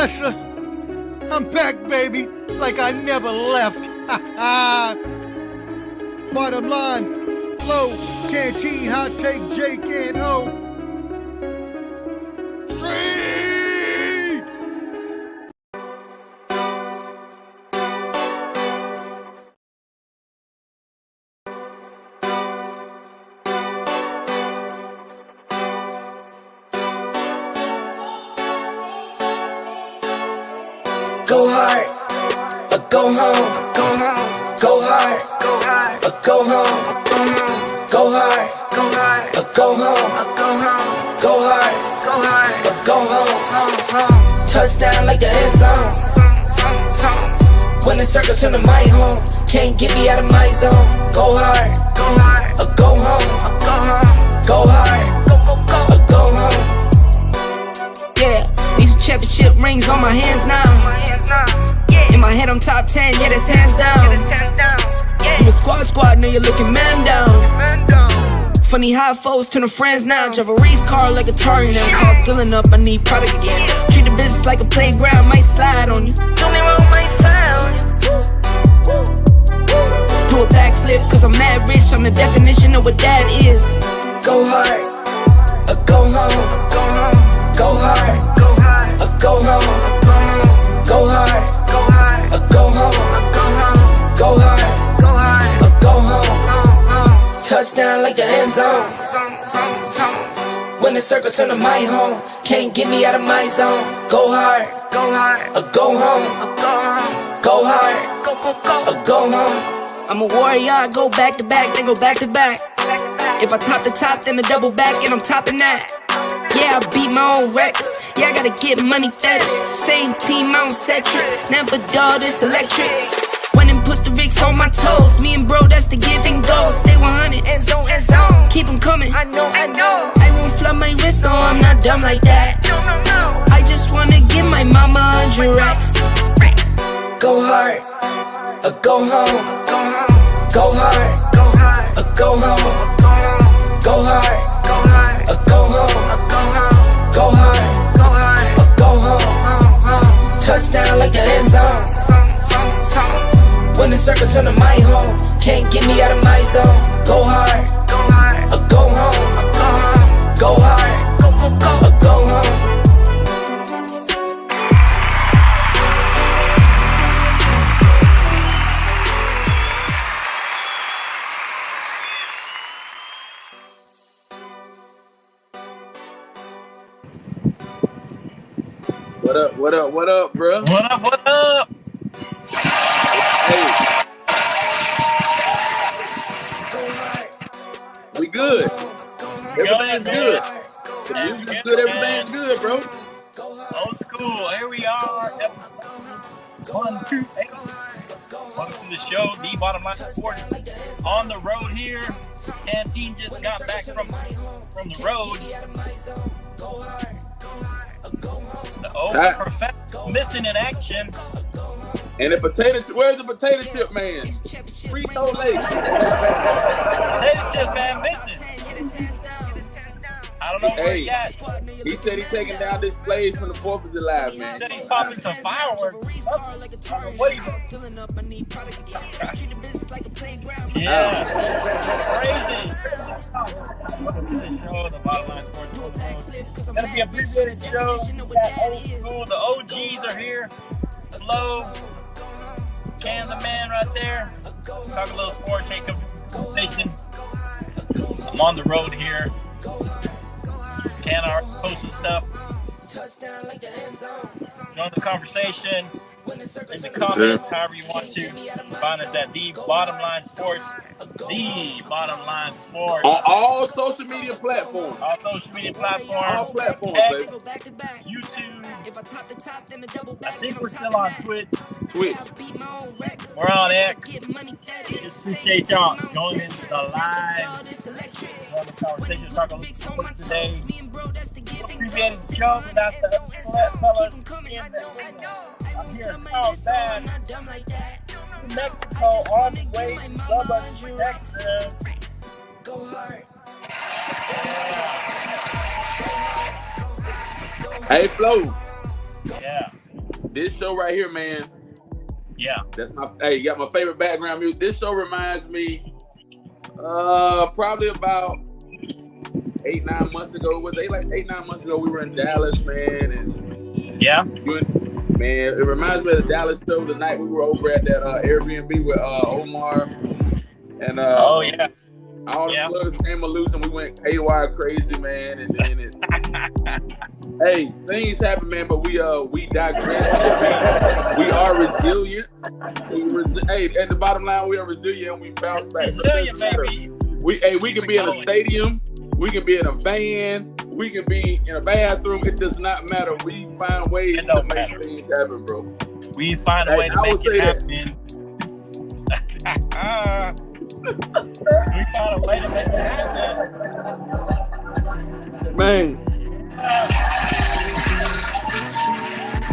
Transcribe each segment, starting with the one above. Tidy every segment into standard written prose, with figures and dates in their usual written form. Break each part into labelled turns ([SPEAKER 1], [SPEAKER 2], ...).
[SPEAKER 1] Master, I'm back, baby, like I never left. Bottom line, flow, canteen, hot take, Jake and O. Free!
[SPEAKER 2] Go hard, or go home, go home, go hard, go hard, or go home, go hard, go hard, or go home, go hard, go hard, or go home. Touchdown like the end zone. When the circle turn to my home, can't get me out of my zone. Go hard, or go home, go hard, or go home. Yeah, these championship rings on my hands now. In my head I'm top 10, yeah, that's hands down. You a squad, know you're looking man down. Funny how foes turn to friends now. Drive a race car like a Atari now. Call filling up, I need product again. Treat the business like a playground, might slide on you. Don't me wrong, might slide on you. Do a backflip, cause I'm mad rich. I'm the definition of what that is. Go hard, or go home, go hard, or go home. Go hard, or go home, go hard, or go home. Touchdown like the end zone. When the circle turn to my home, can't get me out of my zone. Go hard, or go home, go hard, or go home. I'm a warrior, I go back to back, then go back to back. If I top the top, then a double back, and I'm topping that. Yeah, I beat my own records. Yeah, I gotta get money fetish. Same team, I don't set trick. Never dull, this electric. Went and put the Ricks on my toes. Me and bro, that's the give and go. Stay 100, end zone, end zone. Keep them coming, I know. I won't flood my wrist, no, I'm not dumb like that. No. I just wanna give my mama 100 racks. Go hard, or go home. Go hard, or go home. Go hard, or go home. Go hard, or go home. Touchdown like the end zone. When the circle turn to my home, can't get me out of my zone. Go hard, or go home. Go hard, or go home.
[SPEAKER 3] What up, bro?
[SPEAKER 4] What up?
[SPEAKER 3] Hey. We good. Everything's good. The music's good, everything's good, bro.
[SPEAKER 4] Old school, here we are. 128. Welcome to the show, the Bottom Line Sports. On the road here. Canteen just got back from the road. The old professional missing in action.
[SPEAKER 3] And the potato chip, where's the potato chip man? Frito Lay.
[SPEAKER 4] Potato chip man missing. I don't know where he at.
[SPEAKER 3] He said he's taking down displays from the 4th of July, man.
[SPEAKER 4] He said he's popping some fireworks. What he doing? Yeah. Crazy. Welcome to the show, the Bottom Line Sports. It's gonna be a abbreviated show. We got old school. The OGs are here. Flo, Can the man right there. Talk a little sports, take a conversation. I'm on the road here. Can are posting stuff. Join the conversation in the comments, however you want to. Find us at The Bottom Line Sports. The Bottom Line Sports.
[SPEAKER 3] On all social media platforms.
[SPEAKER 4] All social media platforms.
[SPEAKER 3] All platforms,
[SPEAKER 4] X,
[SPEAKER 3] baby.
[SPEAKER 4] YouTube. I think we're still on Twitch. We're on X. Just appreciate y'all joining the live conversation. Talk a little sports today. Appreciating the show without the fellas. I'm here in Carlsbad, New Mexico, on the way to Lubbock, Texas.
[SPEAKER 3] Hey, Flo.
[SPEAKER 4] Yeah.
[SPEAKER 3] this show right here, man.
[SPEAKER 4] Yeah.
[SPEAKER 3] That's you got my favorite background music. This show reminds me probably about 8-9 months ago. Was it like 8-9 months ago? We were in Dallas, man, and man, it reminds me of the Dallas show the night we were over at that Airbnb with OMAR, and all the plugs came loose and we went haywire crazy, man. And then hey, things happen, man, but we digress. We are resilient. Hey, at the bottom line, we are resilient and we bounce back.
[SPEAKER 4] Resilient, baby.
[SPEAKER 3] We can be in a stadium, we can be in a van, we can be in a bathroom. It does not matter. We find ways to make things happen, bro.
[SPEAKER 4] We find a way to make it happen. We found a way to make it happen.
[SPEAKER 3] Man.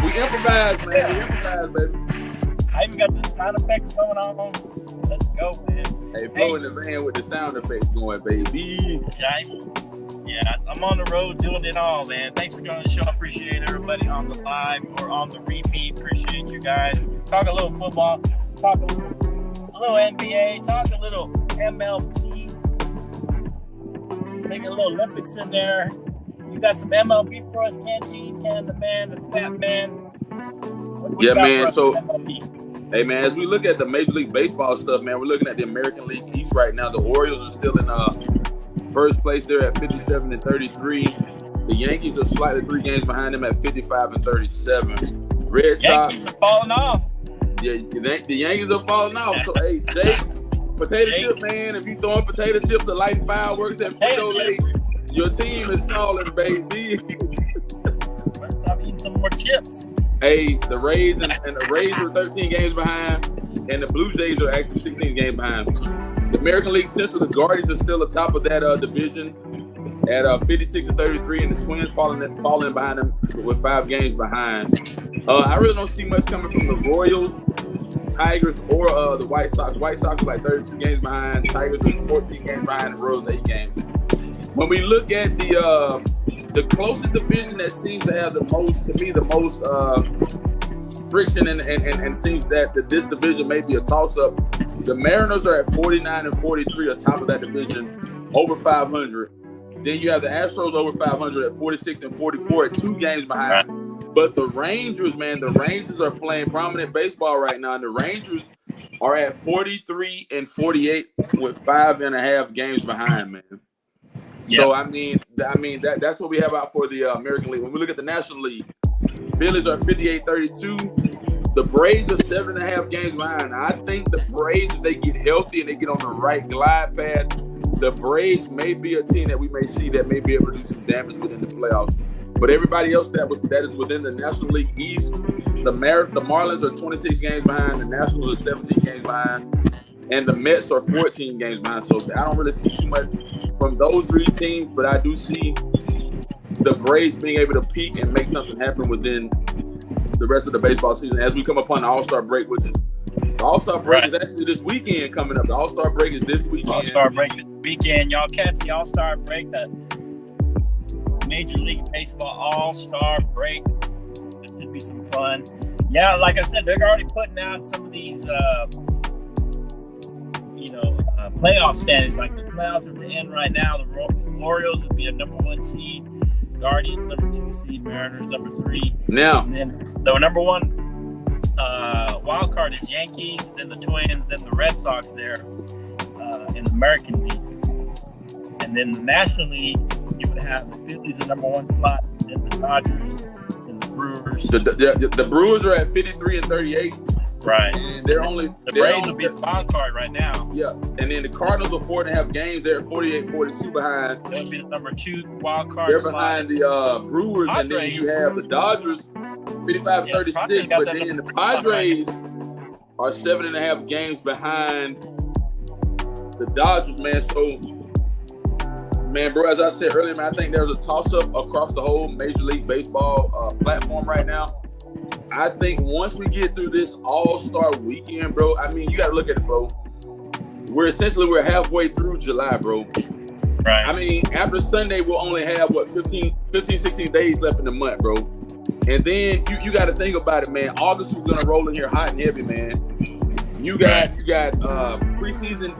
[SPEAKER 3] We improvise, man. We improvise, baby.
[SPEAKER 4] I even got the sound effects going on. Let's go, man.
[SPEAKER 3] Hey, Flo in the van with the sound effects going, baby.
[SPEAKER 4] Yeah, I'm on the road doing it all, man. Thanks for joining the show. Appreciate everybody on the live or on the repeat. Appreciate you guys. Talk a little football. Talk a little NBA. Talk a little MLB. Make a little Olympics in there. You got some MLB for us, Canteen, Tan, the man, the fat man.
[SPEAKER 3] Yeah, man. So, hey, man, as we look at the Major League Baseball stuff, man, we're looking at the American League East right now. The Orioles are still in first place there at 57-33. The Yankees are slightly 3 games behind them at 55-37. Red Sox
[SPEAKER 4] are falling off.
[SPEAKER 3] Yeah, the Yankees are falling off. So, hey, Jake, potato chip, man. If you throwing potato chips or lighting fireworks at Frito-Lay, your team is falling, baby.
[SPEAKER 4] I'm eating some more chips.
[SPEAKER 3] Hey, the Rays and the Rays are 13 games behind, and the Blue Jays are actually 16 games behind. The American League Central, the Guardians are still atop of that division at 56-33, and the Twins falling behind them with 5 games behind. I really don't see much coming from the Royals, Tigers, or the White Sox. White Sox are like 32 games behind. Tigers are 14 games behind. The Royals 8 games. When we look at the closest division that seems to have the most friction and seems that this division may be a toss-up, the Mariners are at 49-43 atop of that division, over 500. Then you have the Astros over 500 at 46-44 at 2 games behind. But the Rangers, man, the Rangers are playing prominent baseball right now, and the Rangers are at 43-48 with 5.5 games behind, man. Yep. So I mean that's what we have out for the American League. When we look at the National League, Phillies are 58-32. The Braves are 7.5 games behind. I think the Braves, if they get healthy and they get on the right glide path, the Braves may be a team that we may see that may be able to do some damage within the playoffs. But everybody else that is within the National League East, the Marlins are 26 games behind. The Nationals are 17 games behind. And the Mets are 14 games behind. So I don't really see too much from those 3 teams, but I do see the Braves being able to peak and make something happen within the rest of the baseball season as we come upon the All-Star break, which is the All-Star break is actually this weekend coming up. The All-Star break is this weekend.
[SPEAKER 4] All-Star break this weekend. Y'all catch the All-Star break, the Major League Baseball All-Star break. This should be some fun. Yeah, like I said, they're already putting out some of these playoff standings. Like the playoffs at the end right now, the Orioles would be a number 1 seed, Guardians number 2 seed, Mariners number 3.
[SPEAKER 3] Now,
[SPEAKER 4] and then the number 1 wild card is Yankees, then the Twins, then the Red Sox there in the American League. And then the National League, you would have the Phillies the number 1 slot, then the Dodgers, then the Brewers.
[SPEAKER 3] The Brewers are at 53-38.
[SPEAKER 4] Right.
[SPEAKER 3] And the
[SPEAKER 4] Braves will be the wild card right now.
[SPEAKER 3] Yeah. And then the Cardinals are 4.5 games. They're at 48-42 behind.
[SPEAKER 4] They'll be the number 2 wild card.
[SPEAKER 3] They're behind the Brewers, Padres. And then you have the Dodgers 55-36. But then the Padres are 7.5 games behind the Dodgers, man. So, man, bro, as I said earlier, man, I think there's a toss-up across the whole Major League Baseball platform right now. I think once we get through this All-Star weekend, bro, I mean, you got to look at it, bro. We're halfway through July, bro.
[SPEAKER 4] Right.
[SPEAKER 3] I mean, after Sunday, we'll only have, 15, 16 days left in the month, bro. And then you got to think about it, man. August is gonna roll in here hot and heavy, man. You got preseason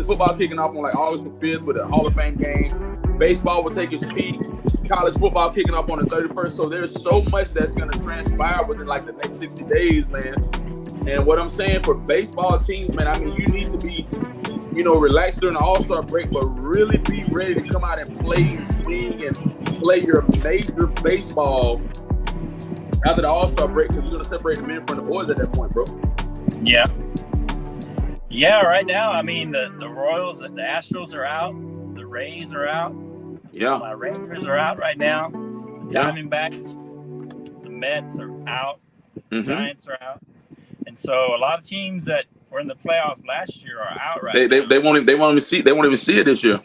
[SPEAKER 3] football kicking off on like August the 5th with a Hall of Fame game. Baseball will take its peak. College football kicking off on the 31st. So there's so much that's gonna transpire within like the next 60 days, man. And what I'm saying for baseball teams, man, I mean, you need to be, relaxed during the All-Star break, but really be ready to come out and play and swing and play your major baseball after the All-Star break, because you're going to separate the men from the boys at that point, bro.
[SPEAKER 4] Yeah. Yeah, right now, I mean, the Royals, the Astros are out. The Rays are out.
[SPEAKER 3] Yeah.
[SPEAKER 4] My Rangers are out right now. The Diamondbacks, the Mets are out. The Giants are out. And so a lot of teams that were in the playoffs last year are out right now.
[SPEAKER 3] They won't even see it this year.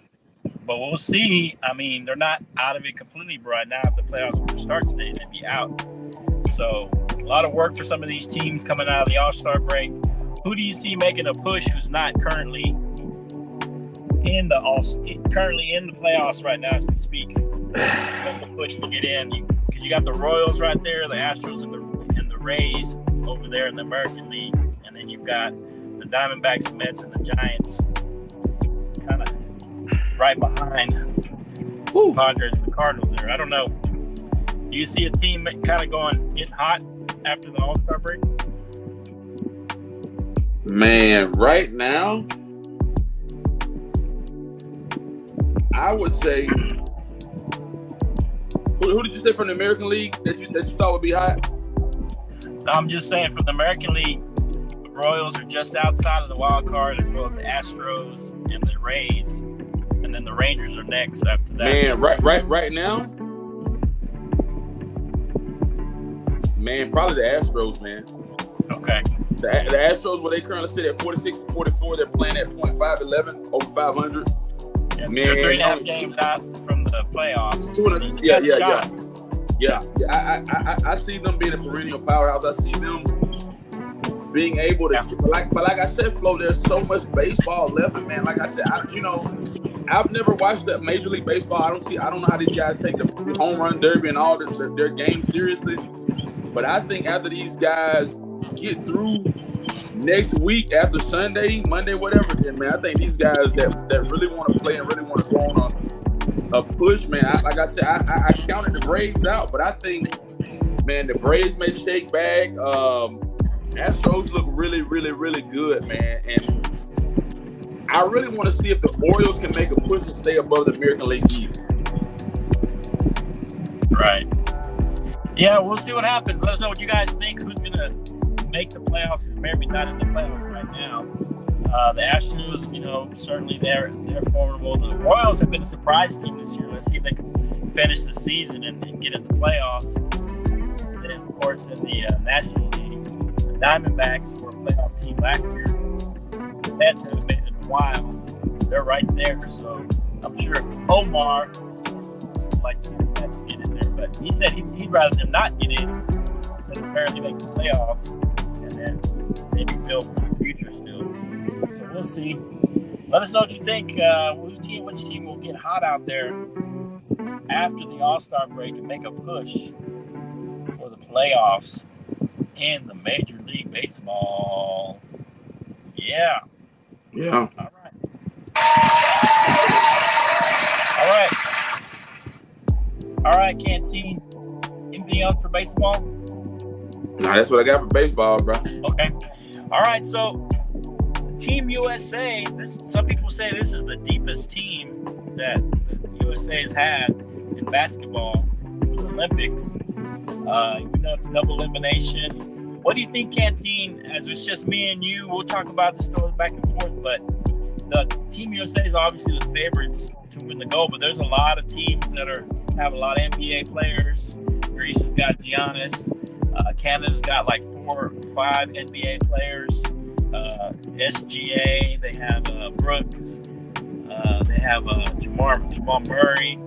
[SPEAKER 4] But we'll see. I mean, they're not out of it completely right now. If the playoffs were to start today, they'd be out. So a lot of work for some of these teams coming out of the All-Star break. Who do you see making a push who's not currently in the playoffs right now as we speak? Making a push to get in, because you got the Royals right there, the Astros and the Rays over there in the American League, and then you've got the Diamondbacks, Mets, and the Giants kind of right behind the Padres and the Cardinals there. I don't know. Do you see a team kind of getting hot after the All-Star break?
[SPEAKER 3] Man, right now, I would say, who did you say from the American League that you thought would be hot?
[SPEAKER 4] I'm just saying from the American League, the Royals are just outside of the wild card, as well as the Astros and the Rays, and then the Rangers are next after that.
[SPEAKER 3] Man, right now, man, probably the Astros, man.
[SPEAKER 4] Okay.
[SPEAKER 3] The Astros, where they currently sit at 46 and 44, they're playing at .511 over 500.
[SPEAKER 4] Yeah,
[SPEAKER 3] man,
[SPEAKER 4] they're 3.5 games out from the playoffs.
[SPEAKER 3] Yeah. I see them being a perennial powerhouse. I see them being able to, but like I said, Flo, there's so much baseball left, and man, like I said, I've never watched that Major League Baseball. I don't know how these guys take the home run derby and all their games seriously. But I think after these guys get through next week, after Sunday, Monday, whatever, then man, I think these guys that really want to play and really want to go on a push, man. Like I said, I counted the Braves out, but I think, man, the Braves may shake back. Astros look really, really, really good, man. And I really want to see if the Orioles can make a push and stay above the American League East.
[SPEAKER 4] Right. Yeah, we'll see what happens. Let us know what you guys think. Who's going to make the playoffs? Who's maybe not in the playoffs right now. The Astros, certainly they're formidable. The Royals have been a surprise team this year. Let's see if they can finish the season and get in the playoffs. And, of course, in the National League, the Diamondbacks were a playoff team last year. The Mets haven't made it in a while. They're right there. So I'm sure OMAR would like to see the Mets get in there. But he said he'd rather them not get in instead of apparently make the playoffs and then maybe build for the future still. So we'll see. Let us know what you think. Which team will get hot out there after the All-Star break and make a push for the playoffs in the Major League Baseball. Yeah.
[SPEAKER 3] Yeah.
[SPEAKER 4] All right, Canteen. Anything else for baseball?
[SPEAKER 3] Nah, that's what I got for baseball, bro.
[SPEAKER 4] Okay. All right, so Team USA, some people say this is the deepest team that the USA has had in basketball for the Olympics. It's double elimination. What do you think, Canteen? As it's just me and you, we'll talk about this story back and forth, but the Team USA is obviously the favorites to win the gold, but there's a lot of teams that have a lot of NBA players. Greece has got Giannis. Canada's got like 4 or 5 NBA players. SGA, they have Brooks, they have Jamal Murray.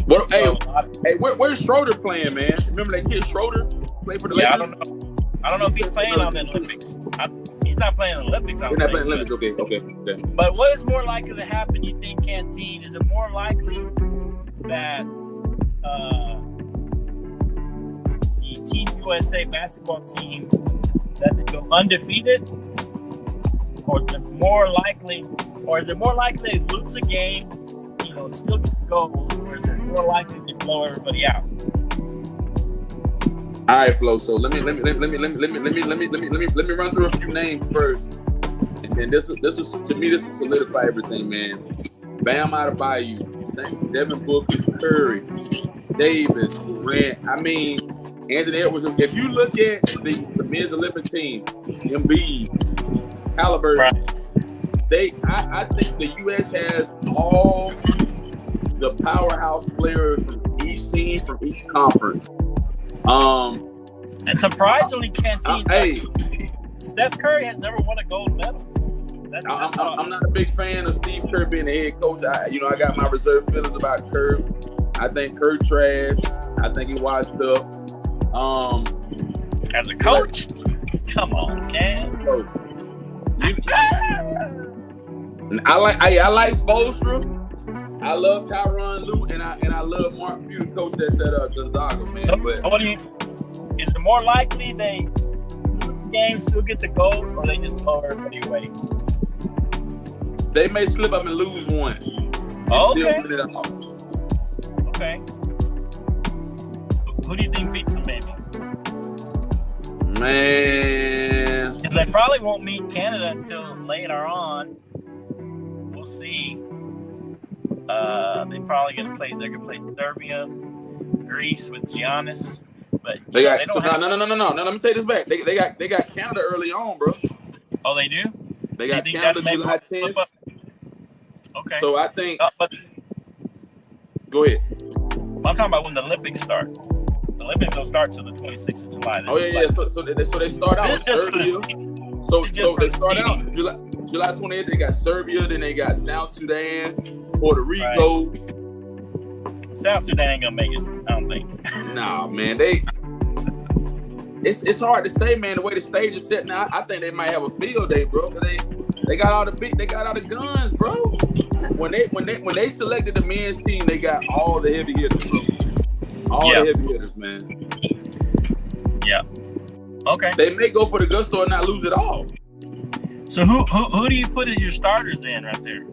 [SPEAKER 3] Where's Schroeder playing, man? Remember that kid Schroeder played for the Lakers?
[SPEAKER 4] I don't know if he's playing on the Olympics. He's not playing in the Olympics.
[SPEAKER 3] He's not playing Olympics. Okay.
[SPEAKER 4] But what is more likely to happen, you think, Canteen? Is it more likely that the Team USA basketball team that they go undefeated, or is it more likely they lose a game, still get the goal, or is it more likely they blow everybody out?
[SPEAKER 3] All right, Flo. So let me run through a few names first, and this is to me, this will solidify everything, man. Bam Adebayo, Devin Booker, Curry, Davis, Durant. I mean, Anthony Edwards. If you look at the men's Olympic team, Embiid, Halliburton,
[SPEAKER 4] right.
[SPEAKER 3] I think the U.S. has all the powerhouse players from each team, from each conference.
[SPEAKER 4] And surprisingly, Canteen.
[SPEAKER 3] Hey,
[SPEAKER 4] Steph Curry has never won a gold medal.
[SPEAKER 3] I'm not a big fan of Steve Kerr being the head coach. I got my reserved feelings about Kerr. I think Kerr trash. I think he washed up.
[SPEAKER 4] As a coach, come on, man.
[SPEAKER 3] I like Spoelstra. I love Tyronn Lue, and I love Mark Few, the coach that set up Gonzaga, man. But
[SPEAKER 4] is it more likely they lose the game, still get the gold, or they just blow everybody away?
[SPEAKER 3] They may slip up and lose one.
[SPEAKER 4] Okay. Okay. Who do you think beats them, maybe?
[SPEAKER 3] Man.
[SPEAKER 4] They probably won't meet Canada until later on. We'll see. They're gonna play Serbia, Greece with Giannis, but
[SPEAKER 3] no. Let me take this back. They got Canada early on, bro.
[SPEAKER 4] Oh, they do.
[SPEAKER 3] They got Canada July 10th.
[SPEAKER 4] Okay.
[SPEAKER 3] So I think.
[SPEAKER 4] Go ahead. I'm talking about when the Olympics start. The Olympics don't start till the 26th of July.
[SPEAKER 3] So they start out with Serbia. So they start out July 28th. They got Serbia, then they got South Sudan, Puerto Rico.
[SPEAKER 4] Right. South Sudan ain't gonna make it, I don't think.
[SPEAKER 3] Nah, man, it's hard to say, man. The way the stage is set now, I think they might have a field day, bro. They got all the guns, bro. When they selected the men's team, they got all the heavy hitters, bro. The heavy hitters, man.
[SPEAKER 4] Yeah. Okay.
[SPEAKER 3] They may go for the gusto and not lose it all.
[SPEAKER 4] So who do you put as your starters then, right there?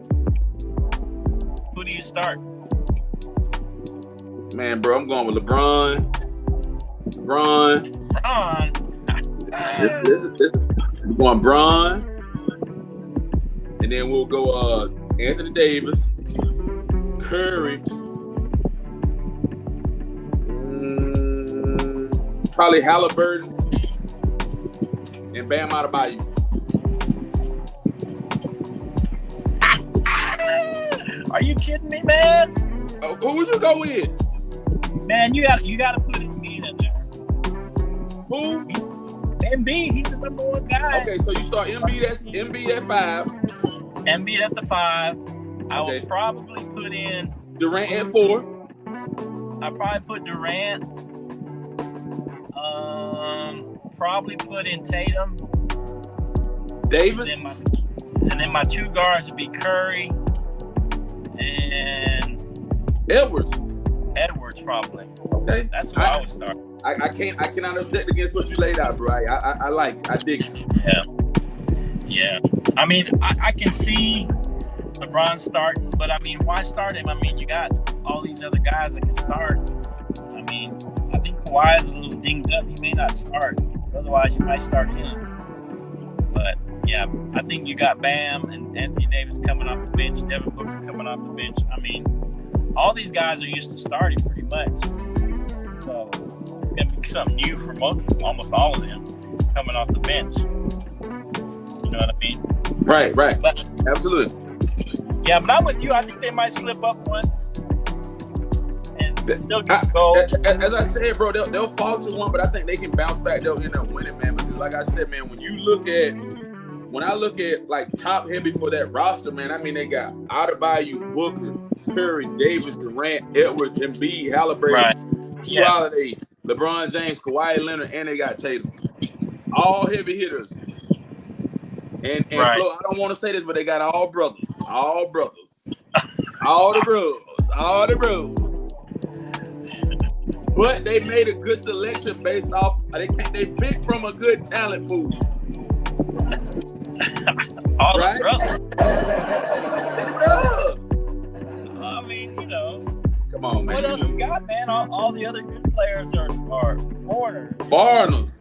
[SPEAKER 4] Who do you start?
[SPEAKER 3] Man, bro, I'm going with LeBron. This we're going Bron. And then we'll go Anthony Davis, Curry, probably Halliburton, and Bam Adebayo.
[SPEAKER 4] Are you kidding me, man?
[SPEAKER 3] Who would you go with?
[SPEAKER 4] Man, you got to put Embiid in there.
[SPEAKER 3] Who?
[SPEAKER 4] Embiid. He's the number one guy.
[SPEAKER 3] Okay, so you start Embiid at 5.
[SPEAKER 4] Embiid at the 5. I will probably put in
[SPEAKER 3] Durant at 4.
[SPEAKER 4] I'll probably put Durant. Probably put in Tatum.
[SPEAKER 3] Davis.
[SPEAKER 4] And then my 2 guards would be Curry and
[SPEAKER 3] Edwards
[SPEAKER 4] probably.
[SPEAKER 3] Okay.
[SPEAKER 4] That's where I would start.
[SPEAKER 3] I cannot object against what you laid out, bro. I dig it.
[SPEAKER 4] Yeah. I mean, I can see LeBron starting, but I mean, why start him? I mean, you got all these other guys that can start. I mean, I think Kawhi is a little dinged up. He may not start. Otherwise, you might start him. But yeah, I think you got Bam and Anthony Davis coming off the bench, Devin Booker coming off the bench. I mean, all these guys are used to starting pretty much. So it's going to be something new for almost all of them coming off the bench. You know what I mean?
[SPEAKER 3] Right. But, absolutely.
[SPEAKER 4] Yeah, but I'm with you. I think they might slip up once and still get the goal.
[SPEAKER 3] As I said, bro, they'll fall to one, but I think they can bounce back. They'll end up winning, man. Because like I said, man, when I look at like top heavy for that roster, man, I mean, they got Adebayo, Booker, Curry, Davis, Durant, Edwards, Embiid, Halliburton, Holiday, LeBron James, Kawhi Leonard, and they got Tatum. All heavy hitters. And Flo, I don't want to say this, but they got all brothers. All the bros. But they made a good selection based off. They picked from a good talent pool.
[SPEAKER 4] All
[SPEAKER 3] right?
[SPEAKER 4] the brothers. I mean, you know.
[SPEAKER 3] Come on, man.
[SPEAKER 4] What else you got, man? All the other good players are foreigners.
[SPEAKER 3] Foreigners.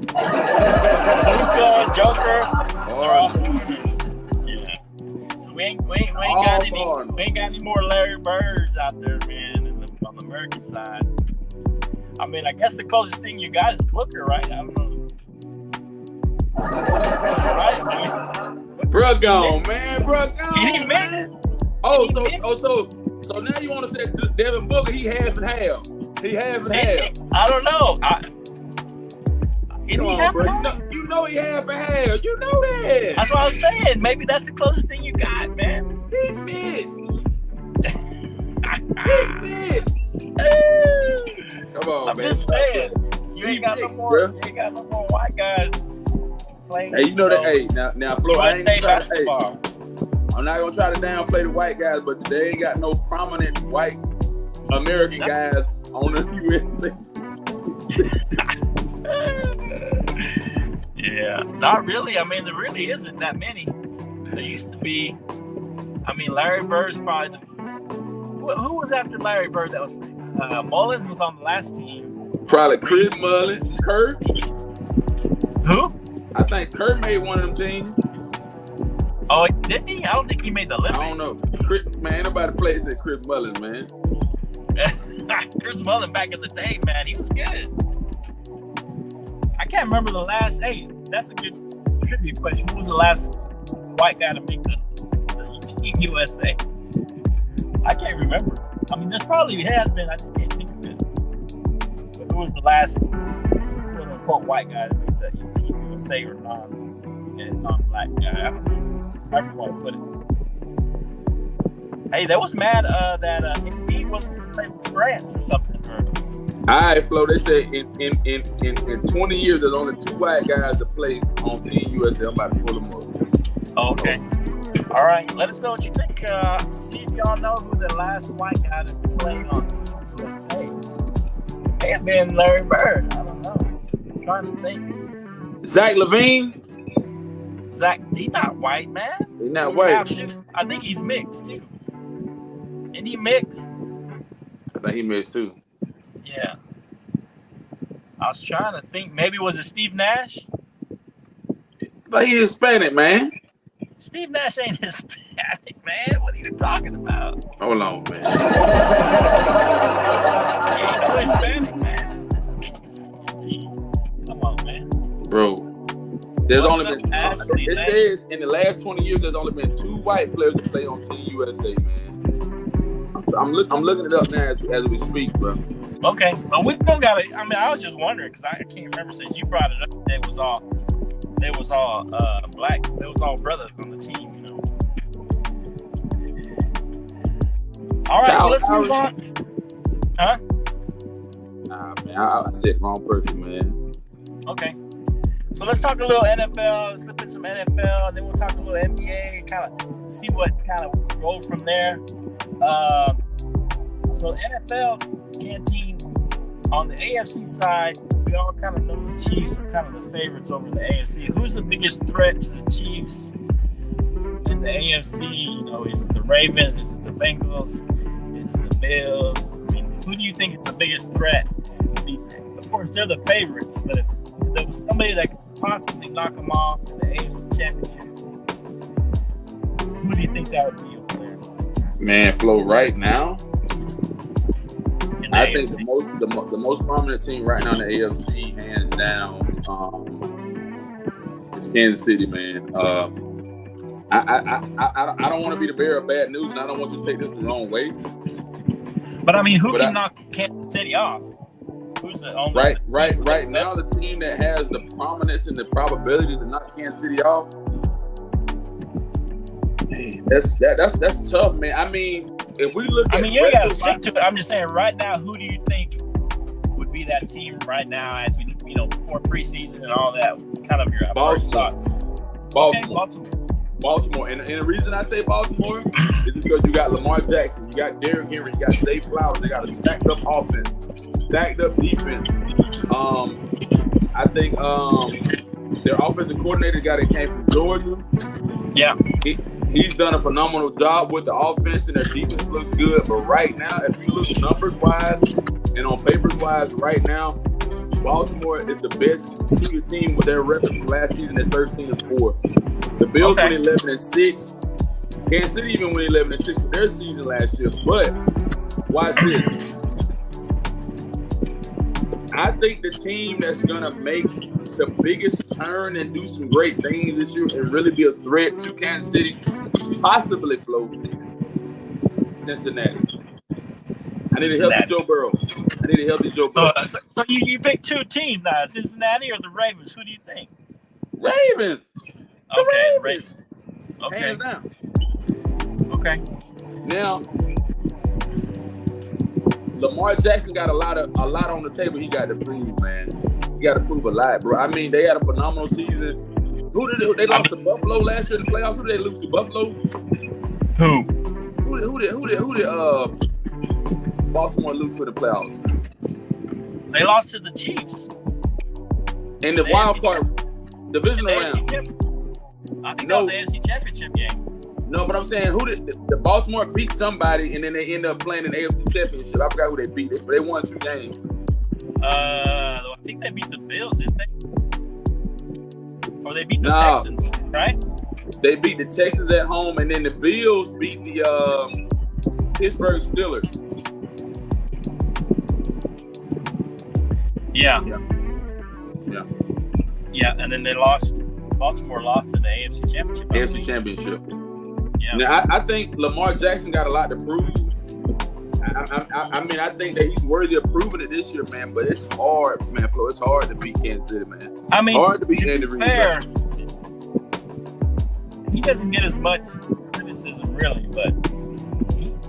[SPEAKER 4] Luka, Joker.
[SPEAKER 3] Foreigners.
[SPEAKER 4] Yeah. So we ain't got any more Larry Birds out there, man, on the American side. I mean, I guess the closest thing you got is Booker, right? I don't know. Right?
[SPEAKER 3] Bruh gone, man. Bruh gone.
[SPEAKER 4] He didn't miss.
[SPEAKER 3] So now you want to say Devin Booker? He half and half. He half and half.
[SPEAKER 4] I don't know.
[SPEAKER 3] Come on, bro. You know he half and half. You know that.
[SPEAKER 4] That's what I'm saying. Maybe that's the closest thing you got, man.
[SPEAKER 3] He missed. He missed. Come on,
[SPEAKER 4] I'm
[SPEAKER 3] man.
[SPEAKER 4] just saying. You ain't got no more white guys playing.
[SPEAKER 3] Hey, you know that. Hey, now, Flo, I ain't gonna try to. Hey,
[SPEAKER 4] basketball.
[SPEAKER 3] I'm not gonna try to downplay the white guys, but they ain't got no prominent white American guys on the USA.
[SPEAKER 4] Yeah, not really. I mean, there really isn't that many. There used to be. I mean, Larry Bird's probably who was after Larry Bird? That was Mullins was on the last team.
[SPEAKER 3] Probably Chris Mullins, Kurt.
[SPEAKER 4] Who?
[SPEAKER 3] I think Kurt made one of them teams.
[SPEAKER 4] Oh, didn't he? I don't think he made the Olympics.
[SPEAKER 3] I don't know. Man, ain't nobody plays at Chris Mullins, man.
[SPEAKER 4] Chris Mullins back in the day, man, he was good. I can't remember the last. Hey, that's a good trivia question. Who was the last white guy to make the Team USA? I can't remember. I mean, there probably has been. I just can't think of it. But who was the last quote-unquote white guy to make the Team USA or non-black guy? I don't know. However you want to put it. Hey, that was mad that he wasn't playing with France or something.
[SPEAKER 3] All right, Flo. They say in 20 years, there's only 2 white guys to play on Team USA. I'm about to pull them up.
[SPEAKER 4] Oh, okay. All right. Let us know what you think. See if y'all know who the last white guy to play on Team USA. It may have been Larry Bird. I don't know. I'm trying to think.
[SPEAKER 3] Zach LaVine.
[SPEAKER 4] Zach, he's not white, man.
[SPEAKER 3] He's not white.
[SPEAKER 4] I think he's mixed too. Isn't he mixed?
[SPEAKER 3] I think he mixed too.
[SPEAKER 4] Yeah. I was trying to think. Maybe was it Steve Nash?
[SPEAKER 3] But he's Hispanic, man.
[SPEAKER 4] Steve Nash ain't Hispanic, man. What are you talking about?
[SPEAKER 3] Hold on, man.
[SPEAKER 4] He ain't no Hispanic, man. Come on, man.
[SPEAKER 3] Bro. There's only been. It says in the last 20 years, there's only been 2 white players to play on Team USA, man. I'm looking it up now as we speak, bro.
[SPEAKER 4] Okay, but we don't got it. I mean, I was just wondering because I can't remember since you brought it up. They was all black. They was all brothers on the team, you know. All right, so let's move on. Huh?
[SPEAKER 3] Nah, man, I said wrong person, man.
[SPEAKER 4] Okay. So let's talk a little NFL, slip in some NFL, and then we'll talk a little NBA, kind of see what kind of goes from there. So NFL canteen on the AFC side, we all kind of know the Chiefs are kind of the favorites over the AFC. Who's the biggest threat to the Chiefs in the AFC? You know, is it the Ravens? Is it the Bengals? Is it the Bills? I mean, who do you think is the biggest threat? Of course, they're the favorites, but if there was somebody that could possibly knock them off in the AFC Championship, who do you think that would be over there?
[SPEAKER 3] Man, Flo, right now, I think
[SPEAKER 4] AFC.
[SPEAKER 3] the most prominent team right now in the AFC, hands down, is Kansas City, man. I don't want to be the bearer of bad news, and I don't want you to take this the wrong way.
[SPEAKER 4] But I mean, who can knock Kansas City off? Who's the only
[SPEAKER 3] right now, the team that has the prominence and the probability to knock Kansas City off. Man, that's tough, man. I mean, if we look at,
[SPEAKER 4] you gotta stick to it. I'm just saying, right now, who do you think would be that team right now as we, before preseason and all that? Kind of your first thoughts.
[SPEAKER 3] Baltimore.
[SPEAKER 4] Okay,
[SPEAKER 3] Baltimore. And the reason I say Baltimore is because you got Lamar Jackson, you got Derrick Henry, you got Zay Flowers. They got a stacked up offense, stacked up defense. I think their offensive coordinator, guy that came from Georgia.
[SPEAKER 4] Yeah.
[SPEAKER 3] He's done a phenomenal job with the offense, and their defense looks good. But right now, if you look numbers-wise and on papers-wise, right now, Baltimore is the best suited team with their record from last season at 13-4. The Bills went 11-6. Kansas City even went 11-6 for their season last year. But watch this. I think the team that's gonna make the biggest turn and do some great things this year and really be a threat to Kansas City, possibly FLO, Cincinnati. I need a healthy Joe Burrow.
[SPEAKER 4] So you pick two teams now, Cincinnati or the Ravens? Who do you think?
[SPEAKER 3] Ravens.
[SPEAKER 4] Ravens. Okay.
[SPEAKER 3] Hands down.
[SPEAKER 4] Okay.
[SPEAKER 3] Now, Lamar Jackson got a lot on the table. He got to prove, man. He got to prove a lot, bro. I mean, they had a phenomenal season. They lost to Buffalo last year in the playoffs? Who did they lose to? Buffalo?
[SPEAKER 4] Who
[SPEAKER 3] Who did Baltimore lose for the playoffs?
[SPEAKER 4] They lost to the Chiefs.
[SPEAKER 3] In the wild card divisional round.
[SPEAKER 4] I think that was the AFC Championship game.
[SPEAKER 3] No, but I'm saying the Baltimore beat somebody and then they end up playing in the AFC Championship. I forgot who they beat. They won 2 games.
[SPEAKER 4] I think they beat the Bills, didn't they? Or they beat the Texans, right?
[SPEAKER 3] They beat the Texans at home, and then the Bills beat the Pittsburgh Steelers.
[SPEAKER 4] Yeah, and then Baltimore lost in the AFC Championship. Yeah.
[SPEAKER 3] Now, I think Lamar Jackson got a lot to prove. I mean, I think that he's worthy of proving it this year, man. But it's hard, man, Flo. It's hard to beat Kansas City, man.
[SPEAKER 4] I mean,
[SPEAKER 3] hard to beat Andy Reid.
[SPEAKER 4] Fair, he doesn't get as much criticism, really, but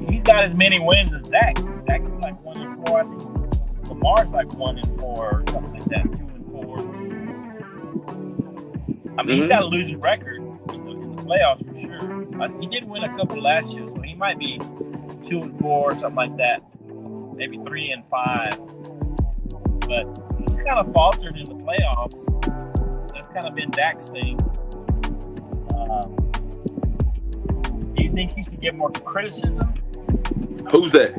[SPEAKER 4] he's got as many wins as Dak. Dak is like 1-4, I think. Lamar's like 1-4, or something like that, 2-4. I mean, he's got a losing record in the playoffs for sure. He did win a couple last year, so he might be 2-4 or something like that. Maybe 3-5. But he's kind of faltered in the playoffs. That's kind of been Dak's thing. Do you think he should get more criticism?
[SPEAKER 3] Who's that?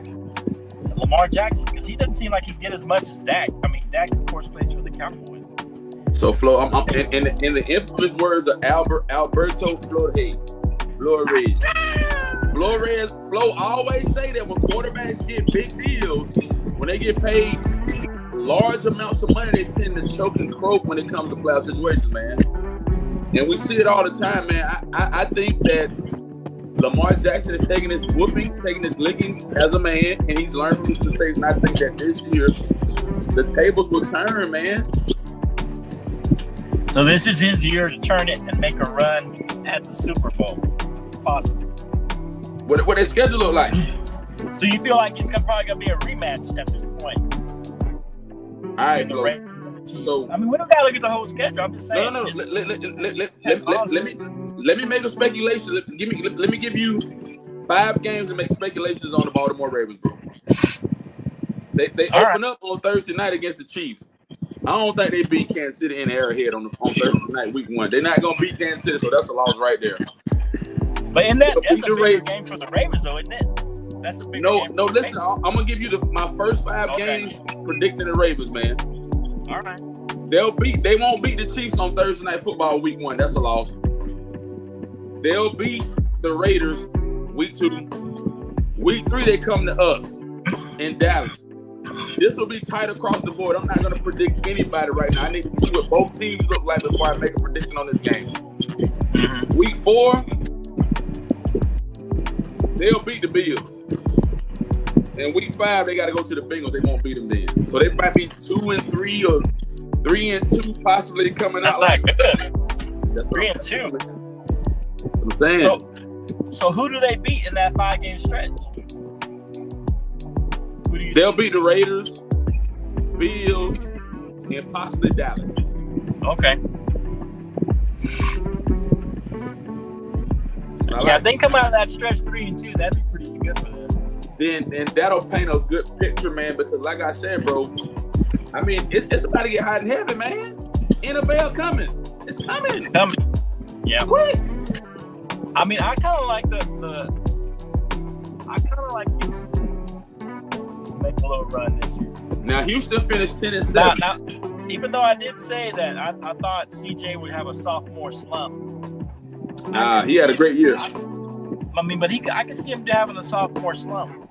[SPEAKER 4] Lamar Jackson, because he doesn't seem like he get as much as Dak. I mean, Dak, of course, plays for the Cowboys.
[SPEAKER 3] So, Flo, I'm in the infamous words of Alberto Flores. Flo always say that when quarterbacks get big deals, when they get paid large amounts of money, they tend to choke and croak when it comes to playoff situations, man. And we see it all the time, man. I think that Lamar Jackson is taking his whooping, taking his lickings as a man, and he's learned from his mistakes. And I think that this year, the tables will turn, man.
[SPEAKER 4] So this is his year to turn it and make a run at the Super Bowl, possibly.
[SPEAKER 3] What their schedule look like?
[SPEAKER 4] So you feel like it's probably gonna be a rematch at this point?
[SPEAKER 3] All right, so
[SPEAKER 4] I mean, we don't gotta look at the whole schedule. I'm just saying.
[SPEAKER 3] No. Let me make a speculation. Let me give you 5 games to make speculations on the Baltimore Ravens, bro. They open up on Thursday night against the Chiefs. I don't think they beat Kansas City in Arrowhead on Thursday night, week 1. They're not gonna beat Kansas City, so that's a loss right there.
[SPEAKER 4] But that's a bigger game for the Ravens, though, isn't it? That's a bigger game.
[SPEAKER 3] No. Listen, I'm gonna give you my first 5 games predicting the Ravens, man.
[SPEAKER 4] All right.
[SPEAKER 3] They won't beat the Chiefs on Thursday Night Football week 1. That's a loss. They'll beat the Raiders week 2. Week 3, they come to us in Dallas. This will be tight across the board. I'm not going to predict anybody right now. I need to see what both teams look like before I make a prediction on this game. Mm-hmm. Week 4, they'll beat the Bills. And week 5, they got to go to the Bengals. They won't beat them then. So they might be 2-3 or 3-2, possibly coming out.
[SPEAKER 4] That's not good. 3-2.
[SPEAKER 3] That's what I'm saying.
[SPEAKER 4] So who do they beat in that 5-game stretch?
[SPEAKER 3] They'll beat the Raiders, Bills, and possibly Dallas.
[SPEAKER 4] Okay. If they come out of that stretch 3-2, that'd be pretty good for them.
[SPEAKER 3] Then that'll paint a good picture, man. Because like I said, bro, I mean, it's about to get hot and heavy, man. NFL coming. It's coming.
[SPEAKER 4] It's coming. Yeah.
[SPEAKER 3] Quick.
[SPEAKER 4] I mean, I kind of like Houston to make a little run this year.
[SPEAKER 3] Now Houston finished 10-7.
[SPEAKER 4] Now, even though I did say that I thought CJ would have a sophomore slump.
[SPEAKER 3] He had a great year.
[SPEAKER 4] I mean, but I can see him having a sophomore slump.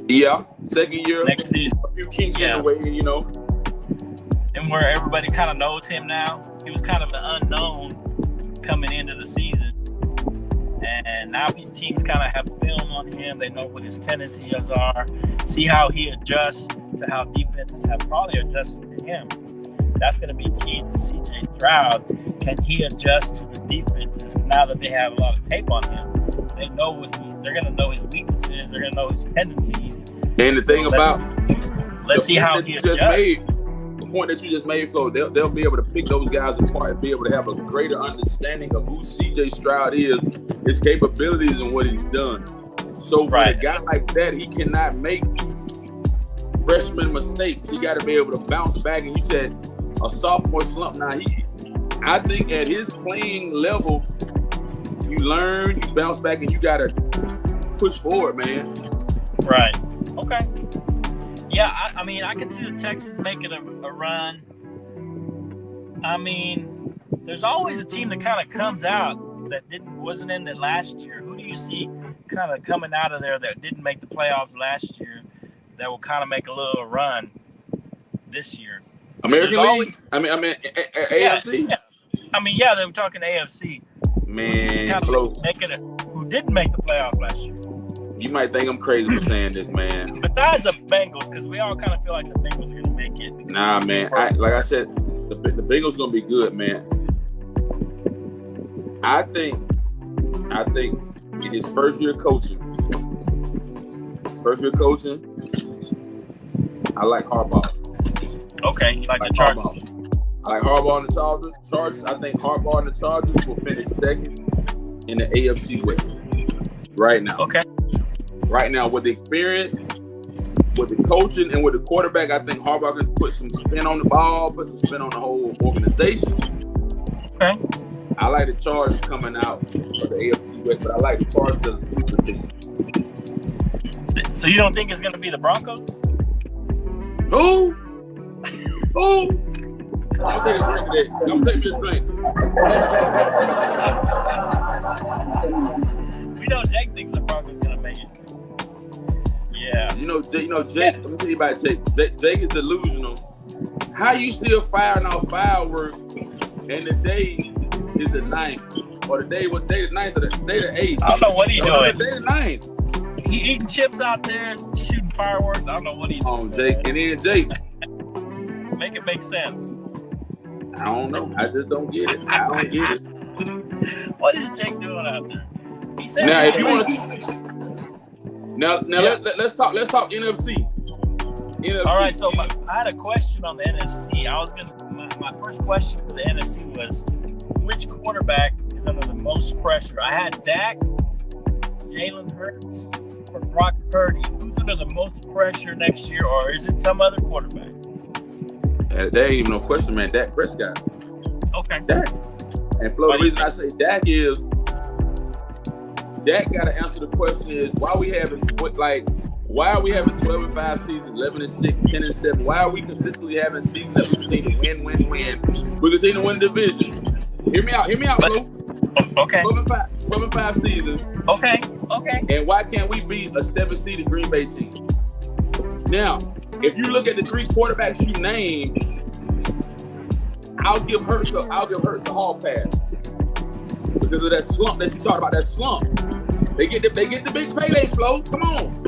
[SPEAKER 3] Yeah, second year.
[SPEAKER 4] Next season.
[SPEAKER 3] A few kinks in the way, you know.
[SPEAKER 4] And where everybody kind of knows him now. He was kind of an unknown coming into the season. And now teams kind of have film on him. They know what his tendencies are. See how he adjusts to how defenses have probably adjusted to him. That's going to be key to CJ Stroud. Can he adjust to the defenses now that they have a lot of tape on him? They know they're going to know his weaknesses. They're going to know his tendencies.
[SPEAKER 3] And the thing
[SPEAKER 4] let's see how he adjusts.
[SPEAKER 3] The point that you just made, Flo, they'll be able to pick those guys apart and be able to have a greater understanding of who CJ Stroud is, his capabilities, and what he's done. So for a guy like that, he cannot make freshman mistakes. He got to be able to bounce back. And you said a sophomore slump. Now, I think at his playing level, you learn, you bounce back, and you got to push forward, man.
[SPEAKER 4] Right. Okay. Yeah, I mean, I can see the Texans making a run. I mean, there's always a team that kind of comes out that wasn't in it last year. Who do you see kind of coming out of there that didn't make the playoffs last year that will kind of make a little run this year?
[SPEAKER 3] American League? I mean, AFC?
[SPEAKER 4] Yeah. I mean, they were talking AFC.
[SPEAKER 3] Man,
[SPEAKER 4] who didn't make the playoffs last year.
[SPEAKER 3] You might think I'm crazy for saying this, man.
[SPEAKER 4] Besides the Bengals, because we all kind of feel like the Bengals are going to make it.
[SPEAKER 3] Nah, man. Like I said, the Bengals going to be good, man. I think in his first year coaching, I like Harbaugh.
[SPEAKER 4] Okay, you like the Chargers.
[SPEAKER 3] I like Harbaugh and the Chargers. I think Harbaugh and the Chargers will finish second in the AFC West right now.
[SPEAKER 4] Okay.
[SPEAKER 3] Right now, with the experience, with the coaching, and with the quarterback, I think Harbaugh can put some spin on the ball, put some spin on the whole organization.
[SPEAKER 4] Okay.
[SPEAKER 3] I like the Chargers coming out for the AFC West, but I like the Chargers as a sleeper team.
[SPEAKER 4] So you don't think it's going to be the Broncos?
[SPEAKER 3] Who? I'm taking a drink today. I'm taking me a drink.
[SPEAKER 4] We know Jake thinks the Broncos going to make it. Yeah.
[SPEAKER 3] You know, Jake, let me tell you about Jake. Jake is delusional. How you still firing off fireworks and the day is the 9th? Or the day the 9th or the day the 8th?
[SPEAKER 4] I don't know what he's doing.
[SPEAKER 3] The day the 9th.
[SPEAKER 4] He eating chips out there, shooting fireworks. I don't know what he's doing.
[SPEAKER 3] Jake. And then Jake.
[SPEAKER 4] Make it make sense.
[SPEAKER 3] I don't know. I just don't get it. I don't get it.
[SPEAKER 4] What is Jake doing out there? He said
[SPEAKER 3] now, if you want to... Now let's talk NFC.
[SPEAKER 4] All right, so I had a question on the NFC. My first question for the NFC was, which quarterback is under the most pressure? I had Dak, Jalen Hurts, or Brock Purdy. Who's under the most pressure next year, or is it some other quarterback?
[SPEAKER 3] There ain't even no question, man. Dak Prescott.
[SPEAKER 4] Okay.
[SPEAKER 3] Dak. And Flo, the reason I say Dak is Dak got to answer the question is why are we having 12-5 seasons, 11-6, 10-7? Why are we consistently having seasons that we continue to win? We continue to win the division. Hear me out, Flo.
[SPEAKER 4] Okay.
[SPEAKER 3] 12-5 seasons.
[SPEAKER 4] Okay.
[SPEAKER 3] And why can't we beat a 7-seeded Green Bay team? Now, if you look at the 3 quarterbacks you named, I'll give Hurts a hall pass because of that slump that you talked about. That slump, they get the big payday, Flo. Come on,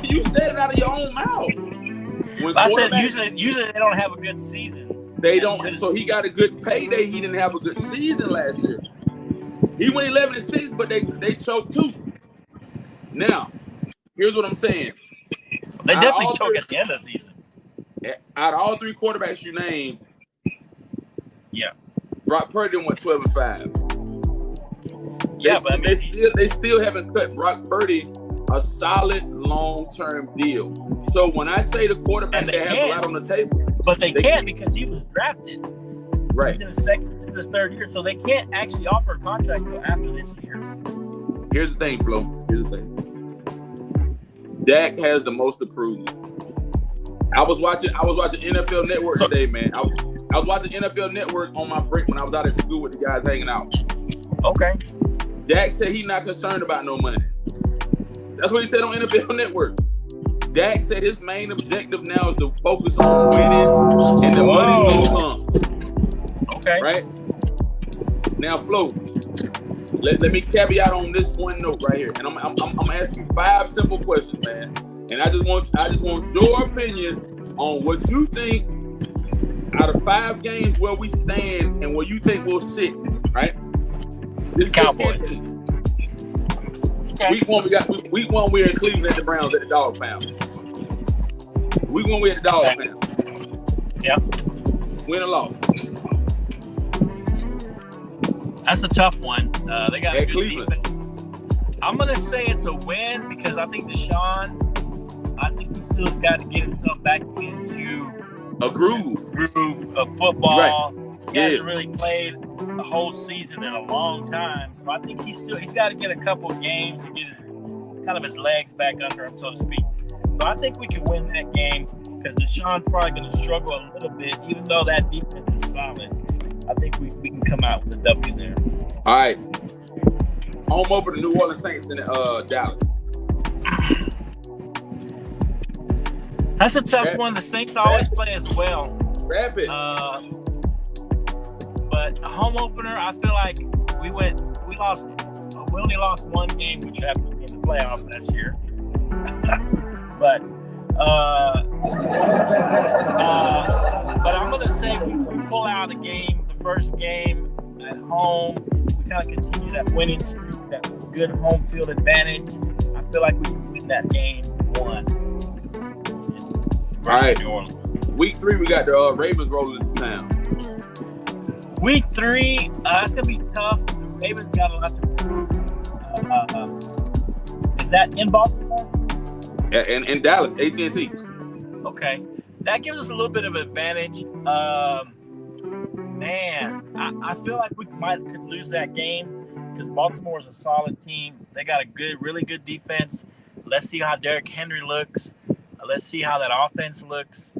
[SPEAKER 3] you said it out of your own mouth.
[SPEAKER 4] I said usually they don't have a good season.
[SPEAKER 3] They don't. So he got a good payday. He didn't have a good season last year. He went 11-6, but they choked too. Now, here's what I'm saying.
[SPEAKER 4] They definitely choke at the end of the season.
[SPEAKER 3] Out of all 3 quarterbacks you named,
[SPEAKER 4] yeah,
[SPEAKER 3] Brock Purdy went 12-5. They still haven't cut Brock Purdy a solid long-term deal. So when I say the quarterback that has a lot on the table,
[SPEAKER 4] but they can't because he was drafted.
[SPEAKER 3] Right.
[SPEAKER 4] He's in this is his third year, so they can't actually offer a contract until after this year.
[SPEAKER 3] Here's the thing, Flo. Here's the thing. Dak has the most to prove. I was watching NFL Network today, man. I was watching NFL Network on my break when I was out at school with the guys hanging out.
[SPEAKER 4] Okay.
[SPEAKER 3] Dak said he's not concerned about no money. That's what he said on NFL Network. Dak said his main objective now is to focus on winning, and the money's gonna come.
[SPEAKER 4] Okay.
[SPEAKER 3] Right? Now, Flo, let me caveat on this one note right here, and I'm gonna ask you 5 simple questions, man. And I just want your opinion on what you think out of 5 games where we stand and where you think we'll sit. Right? This
[SPEAKER 4] Cowboys.
[SPEAKER 3] Okay. Week one we're in Cleveland at the Browns at the Dog Pound. Week 1 we're at the Dog Pound.
[SPEAKER 4] Yeah.
[SPEAKER 3] Win or loss.
[SPEAKER 4] That's a tough one. They got a good
[SPEAKER 3] Cleveland
[SPEAKER 4] defense. I'm gonna say it's a win because I think Deshaun. I think he still got to get himself back into
[SPEAKER 3] a groove
[SPEAKER 4] of football.
[SPEAKER 3] Right.
[SPEAKER 4] He hasn't really played the whole season in a long time, so I think he's got to get a couple of games to get his legs back under him, so to speak. So I think we can win that game because Deshaun's probably going to struggle a little bit, even though that defense is solid. I think we can come out with a W there.
[SPEAKER 3] All right. Home over the New Orleans Saints in Dallas.
[SPEAKER 4] That's a tough one. The Saints always play as well.
[SPEAKER 3] Rapid.
[SPEAKER 4] But a home opener, I feel like we only lost one game, which happened in the playoffs last year. But I'm gonna say we pull out a game, the first game at home. We kind of continue that winning streak, that good home field advantage. I feel like we can win that game 1.
[SPEAKER 3] All right. Week 3, we got the Ravens rolling into town.
[SPEAKER 4] Week 3, that's gonna be tough. The Ravens got a lot to prove. Is that in Baltimore?
[SPEAKER 3] In Dallas, AT&T.
[SPEAKER 4] Okay, that gives us a little bit of advantage. Man, I feel like we could lose that game because Baltimore is a solid team. They got a really good defense. Let's see how Derrick Henry looks. Let's see how that offense looks.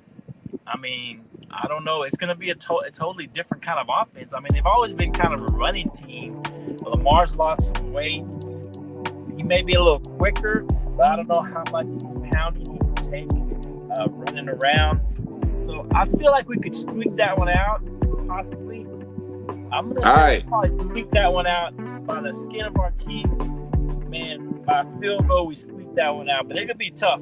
[SPEAKER 4] I mean, I don't know. It's going to be a totally different kind of offense. I mean, they've always been kind of a running team. Lamar's lost some weight. He may be a little quicker, but I don't know how much pounding he can take running around. So I feel like we could squeak that one out, possibly. I'm going to say we'll probably squeak that one out by the skin of our teeth. Man, by field goal, we squeak that one out. But it could be tough.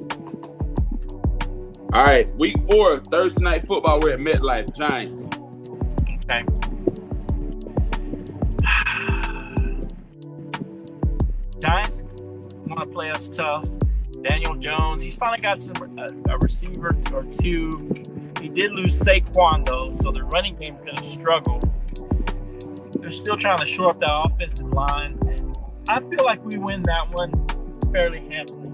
[SPEAKER 3] All right, week 4, Thursday night football. We're at MetLife, Giants.
[SPEAKER 4] Okay. Giants want to play us tough. Daniel Jones, he's finally got a receiver or 2. He did lose Saquon though, so the running game's going to struggle. They're still trying to shore up that offensive line. I feel like we win that one fairly handily.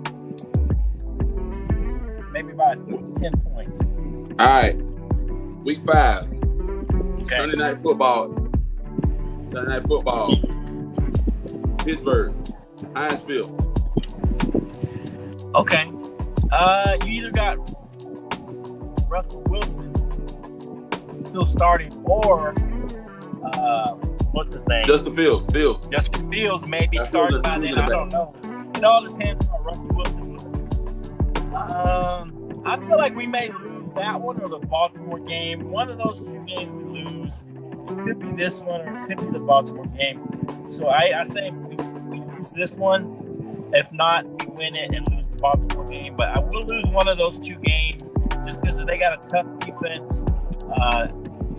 [SPEAKER 4] Maybe by 10 points.
[SPEAKER 3] All right. Week 5.
[SPEAKER 4] Okay.
[SPEAKER 3] Sunday night football. Pittsburgh. Heinz Field.
[SPEAKER 4] Okay. You either got Russell Wilson still starting or what's his name?
[SPEAKER 3] Justin Fields.
[SPEAKER 4] Justin Fields may be starting by then. I don't know. It all depends on Russell Wilson. I feel like we may lose that one or the Baltimore game. One of those 2 games we lose. It could be this one or it could be the Baltimore game. So I say we lose this one. If not, we win it and lose the Baltimore game. But I will lose one of those 2 games just because they got a tough defense.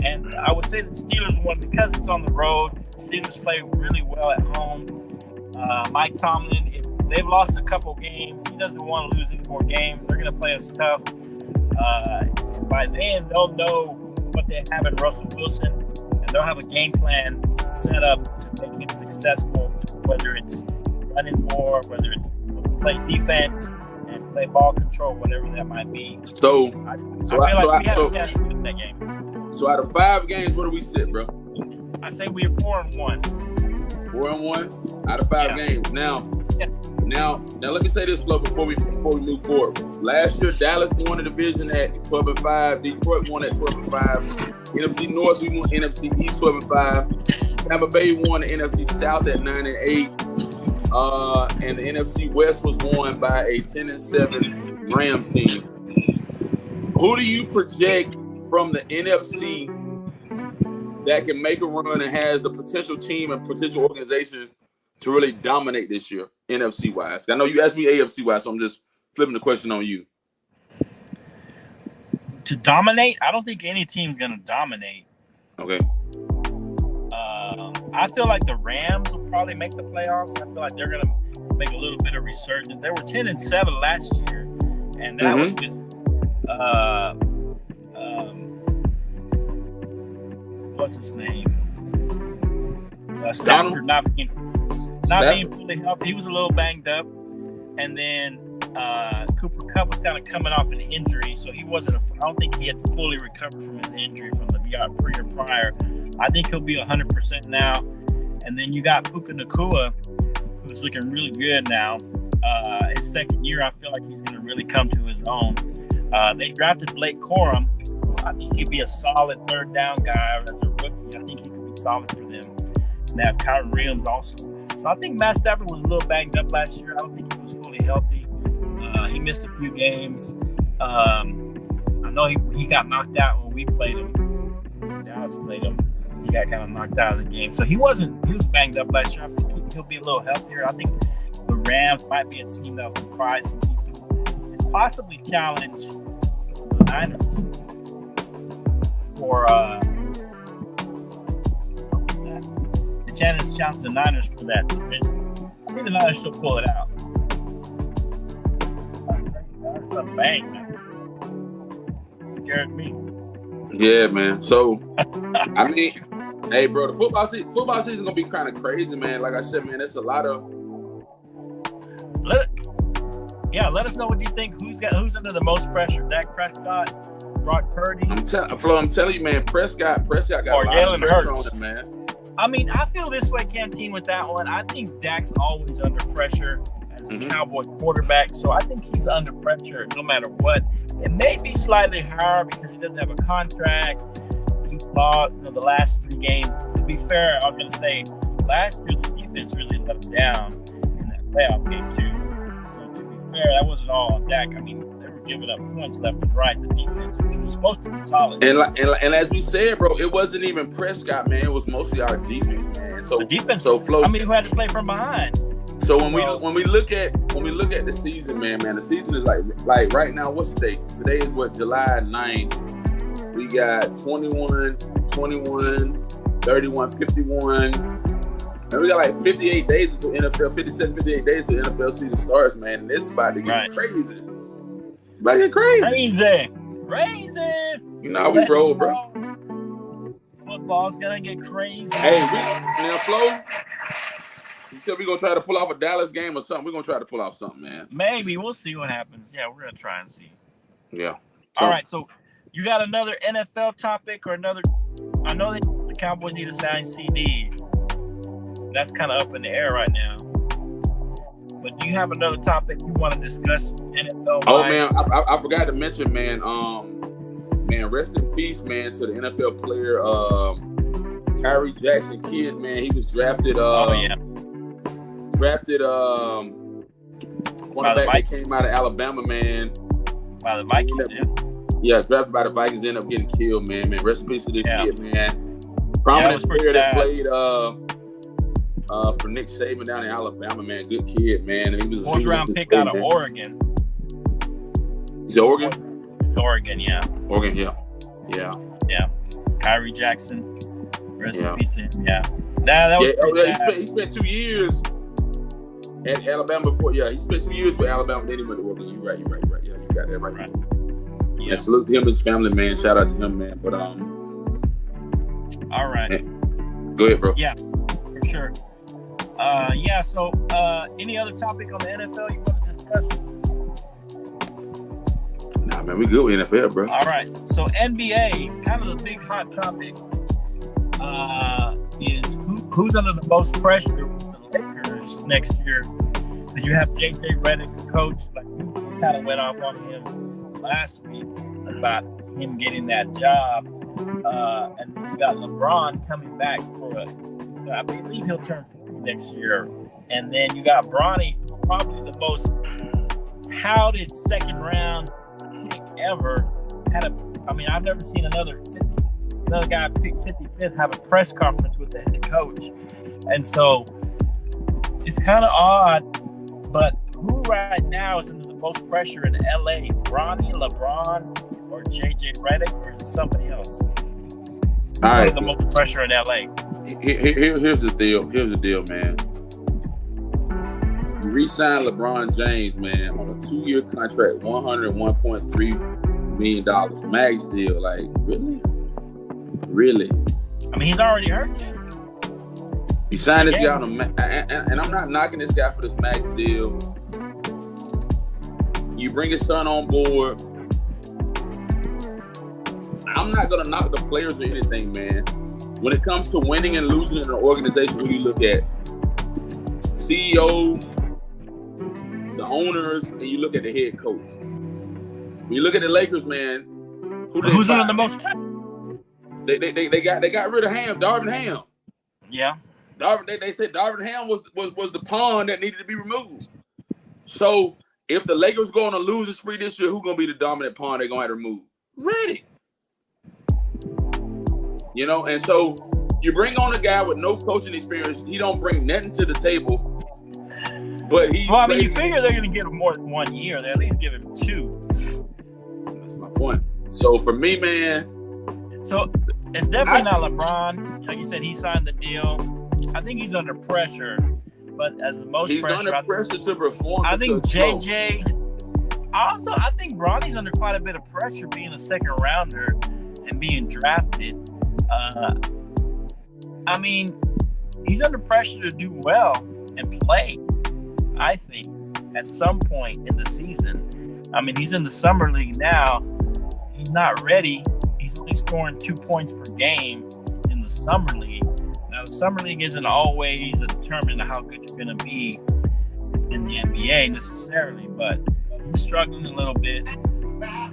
[SPEAKER 4] And I would say the Steelers won because it's on the road. Steelers play really well at home. Mike Tomlin, if they've lost a couple games, he doesn't want to lose any more games. They're going to play us tough. By then, they'll know what they have in Russell Wilson, and they'll have a game plan set up to make him successful whether it's running more, whether it's play defense and play ball control, whatever that might be.
[SPEAKER 3] So
[SPEAKER 4] I feel like we have a chance to win that game.
[SPEAKER 3] So out of 5 games, where do we sit, bro?
[SPEAKER 4] I say we're 4-1.
[SPEAKER 3] 4-1 out of 5 games. Now, let me say this, Flo, before we move forward. Last year, Dallas won the division at 12-5. Detroit won at 12-5. NFC North, we won NFC East 12-5. Tampa Bay won the NFC South at 9-8. And the NFC West was won by a 10-7 Rams team. Who do you project from the NFC that can make a run and has the potential team and potential organization to really dominate this year, NFC-wise? I know you asked me AFC-wise, so I'm just flipping the question on you.
[SPEAKER 4] To dominate? I don't think any team's going to dominate.
[SPEAKER 3] Okay.
[SPEAKER 4] I feel like the Rams will probably make the playoffs. I feel like they're going to make a little bit of resurgence. They were 10-7 last year, and that was with what's his name? Stafford not being fully healthy. He was a little banged up, and then Cooper Kupp was kind of coming off an injury, so he wasn't. I don't think he had fully recovered from his injury from the year prior. I think he'll be 100% now. And then you got Puka Nacua, who's looking really good now. His second year, I feel like he's going to really come to his own. They drafted Blake Corum. I think he'd be a solid third down guy as a rookie. I think he could be solid for them. And they have Kyrie Williams also. So I think Matt Stafford was a little banged up last year. I don't think he was fully healthy. He missed a few games. I know he got knocked out when we played him. Dallas played him. He got kind of knocked out of the game. So he was banged up last year. I think he'll be a little healthier. I think the Rams might be a team that will surprise some people and possibly challenge the Niners for the challenge the Niners for that division. I think the Niners still pull it out. That's a bang, man. It scared me.
[SPEAKER 3] Yeah, man. So, I mean, hey, bro, the football season gonna be kind of crazy, man. Like I said, man, it's a lot of.
[SPEAKER 4] Let us know what you think. Who's under the most pressure? Dak Prescott, Brock Purdy.
[SPEAKER 3] I'm telling you, man. Prescott got
[SPEAKER 4] or
[SPEAKER 3] a lot
[SPEAKER 4] Jalen
[SPEAKER 3] of pressure
[SPEAKER 4] Hurts
[SPEAKER 3] on him, man.
[SPEAKER 4] I mean, I feel this way, Canteen, with that one. I think Dak's always under pressure as a Cowboy quarterback, so I think he's under pressure no matter what. It may be slightly higher because he doesn't have a contract. He fought the last 3 games. To be fair, I was going to say last year the defense really let him down in that playoff game too. So to be fair, that wasn't all on Dak. I mean, they were giving up points left and right. The defense, which was supposed to be solid.
[SPEAKER 3] And as we said, bro, it wasn't even Prescott, man. It was mostly our defense, man. So
[SPEAKER 4] the defense.
[SPEAKER 3] So Flo,
[SPEAKER 4] I mean, who had to play from behind?
[SPEAKER 3] So when we look at the season, man, the season is like right now. What's the date? Today is what, July 9th. We got 21, 31, 51. And we got like 58 days until NFL, 57, 58 days until NFL season starts, man. And it's about to get crazy. It's about to get crazy.
[SPEAKER 4] Crazy.
[SPEAKER 3] You know how we roll, bro.
[SPEAKER 4] Football's gonna get crazy.
[SPEAKER 3] Hey, now Flo. You said we're going to try to pull off a Dallas game or something. We're going to try to pull off something, man.
[SPEAKER 4] Maybe. We'll see what happens. Yeah, we're going to try and see.
[SPEAKER 3] Yeah.
[SPEAKER 4] All right, so you got another NFL topic or another – I know that the Cowboys need to sign CD. That's kind of up in the air right now. But do you have another topic you want to discuss NFL-wise?
[SPEAKER 3] Oh, man, I forgot to mention, man, rest in peace, man, to the NFL player, Kyrie Jackson kid, man. He was drafted cornerback that came out of Alabama, man.
[SPEAKER 4] By the Vikings,
[SPEAKER 3] yeah, drafted by the Vikings, ended up getting killed, man. Rest in peace to this kid, man. Prominent player that played for Nick Saban down in Alabama, man. Good kid, man. He was a
[SPEAKER 4] 4th round pick out of Oregon.
[SPEAKER 3] Is it Oregon?
[SPEAKER 4] Oregon, yeah.
[SPEAKER 3] Oregon, yeah.
[SPEAKER 4] Kyrie Jackson. Rest in peace to him. Yeah. That was
[SPEAKER 3] he spent 2 years at Alabama before. Yeah, he spent 2 years with Alabama. Then he went to Oregon. You're right. Yeah, you got that right. Yeah. And salute to him and his family, man. Shout out to him, man. But
[SPEAKER 4] all right.
[SPEAKER 3] Go ahead, bro.
[SPEAKER 4] Yeah, for sure. Yeah. So, any other topic on the NFL you want to discuss?
[SPEAKER 3] Nah, man, we good with NFL, bro.
[SPEAKER 4] All right. So NBA, kind of the big hot topic, is who's under the most pressure with the Lakers next year? Because you have JJ Reddick, the coach, like you kind of went off on him last week about him getting that job, and you got LeBron coming back I believe he'll turn 50 next year, and then you got Bronny, who's probably the most touted second round pick ever. I've never seen another guy pick 55th have a press conference with the head coach, and so it's kind of odd. But who right now is under the most pressure in LA? Bronny, LeBron, or JJ Reddick, or is it somebody else? Who's under the most pressure in LA?
[SPEAKER 3] Here's the deal. Here's the deal, man. You re-signed LeBron James, man, on a 2-year contract, $101.3 million max deal. Like, really?
[SPEAKER 4] I mean, he's already hurt you.
[SPEAKER 3] You signed this guy on and I'm not knocking this guy for this max deal. You bring his son on board. I'm not gonna knock the players or anything, man. When it comes to winning and losing in an organization, who you look at? CEO, the owners, and you look at the head coach. When you look at the Lakers, man, who's under the most? They got rid of Darvin Ham.
[SPEAKER 4] Yeah.
[SPEAKER 3] They said Darvin Ham was the pawn that needed to be removed. So if the Lakers go on a losing spree this year, who's gonna be the dominant pawn they're gonna have to remove? Reddick. You know, and so you bring on a guy with no coaching experience. He don't bring nothing to the table. But
[SPEAKER 4] you figure they're gonna give him more than 1 year. They at least give him 2.
[SPEAKER 3] That's my point. So for me, man.
[SPEAKER 4] So it's definitely not LeBron. Like you said, he signed the deal. I think he's under pressure, but as the most pressure,
[SPEAKER 3] he's under pressure to perform.
[SPEAKER 4] I think JJ. I think Bronny's under quite a bit of pressure being a second rounder and being drafted. I mean, he's under pressure to do well and play. I think at some point in the season. I mean, he's in the summer league now. He's not ready. He's only scoring 2 points per game in the summer league. Now, the summer league isn't always a determinant of how good you're going to be in the NBA necessarily, but he's struggling a little bit.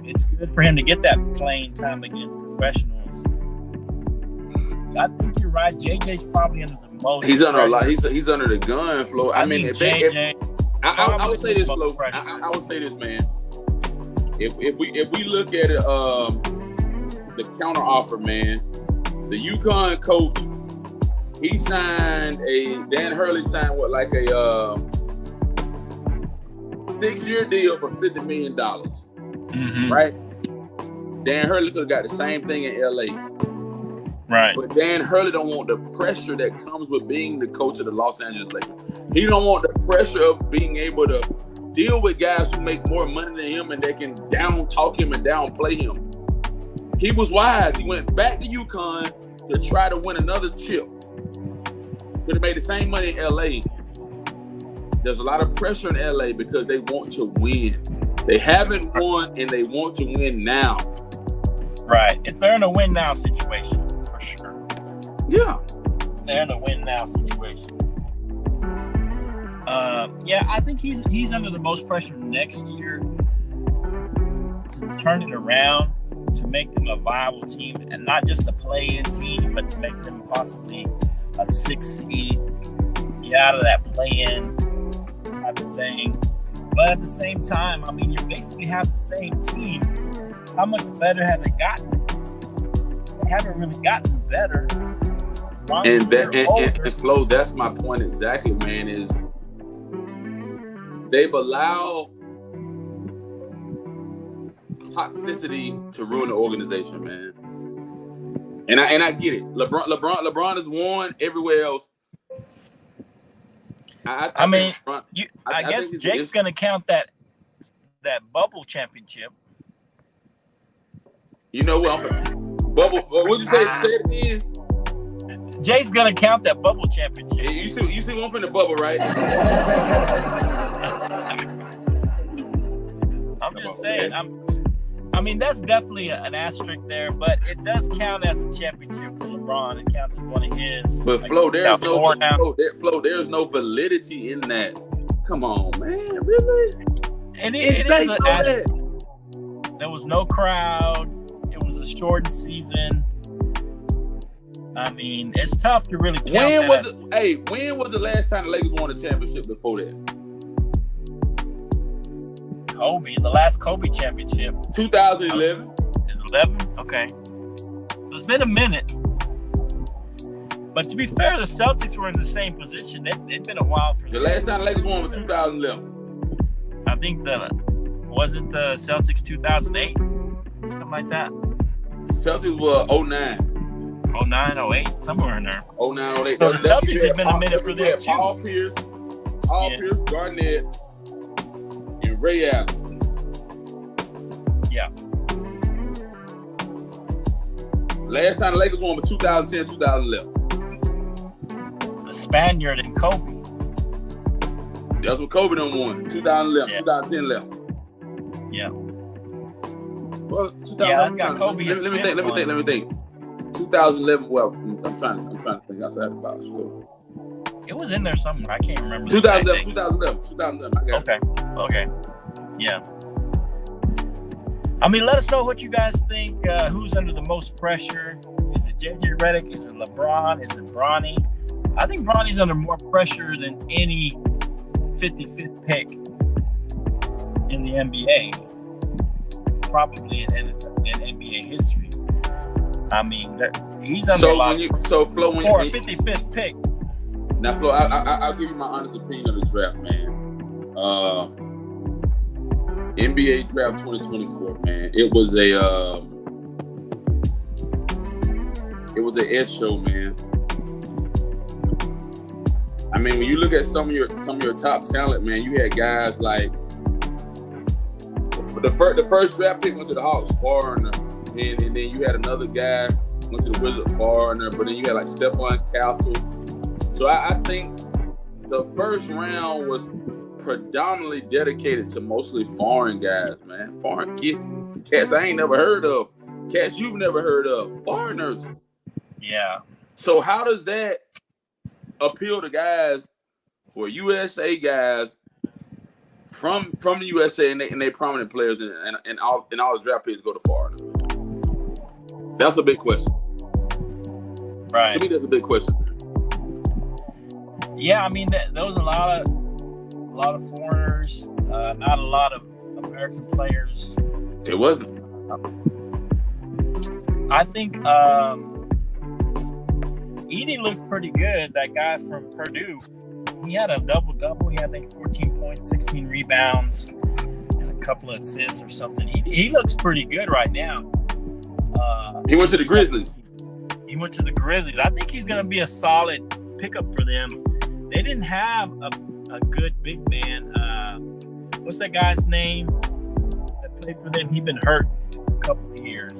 [SPEAKER 4] It's good for him to get that playing time against professionals. I think you're right. JJ's probably under the most.
[SPEAKER 3] He's under a lot. He's under the gun, Flo. I mean, I would say this, Flo. I would say this, man. If we look at it, the counter offer, man, the UConn coach, Dan Hurley signed like a 6-year deal for $50 million. Mm-hmm. Right? Dan Hurley could have got the same thing in LA.
[SPEAKER 4] Right.
[SPEAKER 3] But Dan Hurley don't want the pressure that comes with being the coach of the Los Angeles Lakers. He don't want the pressure of being able to deal with guys who make more money than him and they can down talk him and downplay him. He was wise. He went back to UConn to try to win another chip. Could have made the same money in LA. There's a lot of pressure in LA because they want to win. They haven't won and they want to win now.
[SPEAKER 4] Right. If they're in a win now situation, for sure.
[SPEAKER 3] Yeah.
[SPEAKER 4] They're in a win now situation. Yeah, I think he's under the most pressure next year to turn it around, to make them a viable team, and not just a play-in team, but to make them possibly a 6 seed, get out of that play-in type of thing. But at the same time, I mean, you basically have the same team. How much better have they gotten? They haven't really gotten better.
[SPEAKER 3] And Flo, that's my point exactly, man, is they've allowed toxicity to ruin the organization, man. And I get it. LeBron has won everywhere else.
[SPEAKER 4] I guess Jake's going to count that bubble championship.
[SPEAKER 3] You know what? Bubble. What did you say? Say it again.
[SPEAKER 4] Jay's gonna count that bubble championship.
[SPEAKER 3] Hey, you see one from the bubble, right?
[SPEAKER 4] I'm just saying. I mean, that's definitely an asterisk there, but it does count as a championship for LeBron. It counts as one of his.
[SPEAKER 3] But Flo, there's no validity in that. Come on, man, really?
[SPEAKER 4] And it is an asterisk. There was no crowd. It was a shortened season. I mean, it's tough to really count
[SPEAKER 3] when was the last time the Lakers won a championship before that?
[SPEAKER 4] Kobe, the last Kobe championship.
[SPEAKER 3] 2011.
[SPEAKER 4] Is it 11? Okay. So it's been a minute. But to be fair, the Celtics were in the same position. It'd been a while for them.
[SPEAKER 3] The last time the Lakers won was 2011.
[SPEAKER 4] I think wasn't the Celtics 2008? Something like that.
[SPEAKER 3] Celtics were 09.
[SPEAKER 4] 09, 08, somewhere in there.
[SPEAKER 3] 09, 08.
[SPEAKER 4] So the Celtics had been a minute for them, too.
[SPEAKER 3] Paul Pierce, Garnett, and Ray Allen.
[SPEAKER 4] Yeah.
[SPEAKER 3] Last time the Lakers won was 2010, 2011.
[SPEAKER 4] The Spaniard and Kobe.
[SPEAKER 3] That's what Kobe done won. 2011,
[SPEAKER 4] Yeah.
[SPEAKER 3] 2010, 11.
[SPEAKER 4] Yeah.
[SPEAKER 3] Well, 2011.
[SPEAKER 4] Yeah, that's got Kobe.
[SPEAKER 3] Let me think. 2011. Well, I'm trying to think outside the box. So.
[SPEAKER 4] It was in there somewhere. I can't remember.
[SPEAKER 3] 2011. I got it.
[SPEAKER 4] Okay. Yeah. I mean, let us know what you guys think. Who's under the most pressure? Is it JJ Reddick? Is it LeBron? Is it Bronny? I think Bronny's under more pressure than any 55th pick in the NBA. Probably in NBA history. I mean, he's under a lot.
[SPEAKER 3] Flo,
[SPEAKER 4] for a 55th pick.
[SPEAKER 3] Now, Flo, I'll give you my honest opinion of the draft, man. NBA draft 2024, man. It was an edge show, man. I mean, when you look at some of your top talent, man, you had guys like the first draft pick went to the Hawks, foreigner, and then you had another guy went to the Wizards, foreigner, but then you had like Stephon Castle. So I think the first round was predominantly dedicated to mostly foreign guys, man. Foreign kids, cats I ain't never heard of, cats you've never heard of, foreigners.
[SPEAKER 4] Yeah.
[SPEAKER 3] So how does that appeal to guys who are USA guys from the USA and they prominent players and all the draft picks go to foreigners? That's a big question.
[SPEAKER 4] Right.
[SPEAKER 3] To me, that's a big question.
[SPEAKER 4] Yeah, I mean, there was a lot of foreigners, not a lot of American players.
[SPEAKER 3] It wasn't.
[SPEAKER 4] I think Edie looked pretty good. That guy from Purdue, he had a double-double. He had, I think, 14 points, 16 rebounds, and a couple of assists or something. He looks pretty good right now.
[SPEAKER 3] He went to the Grizzlies.
[SPEAKER 4] He went to the Grizzlies. I think he's going to be a solid pickup for them. They didn't have a good big man. What's that guy's name that played for them? He's been hurt for a couple of years.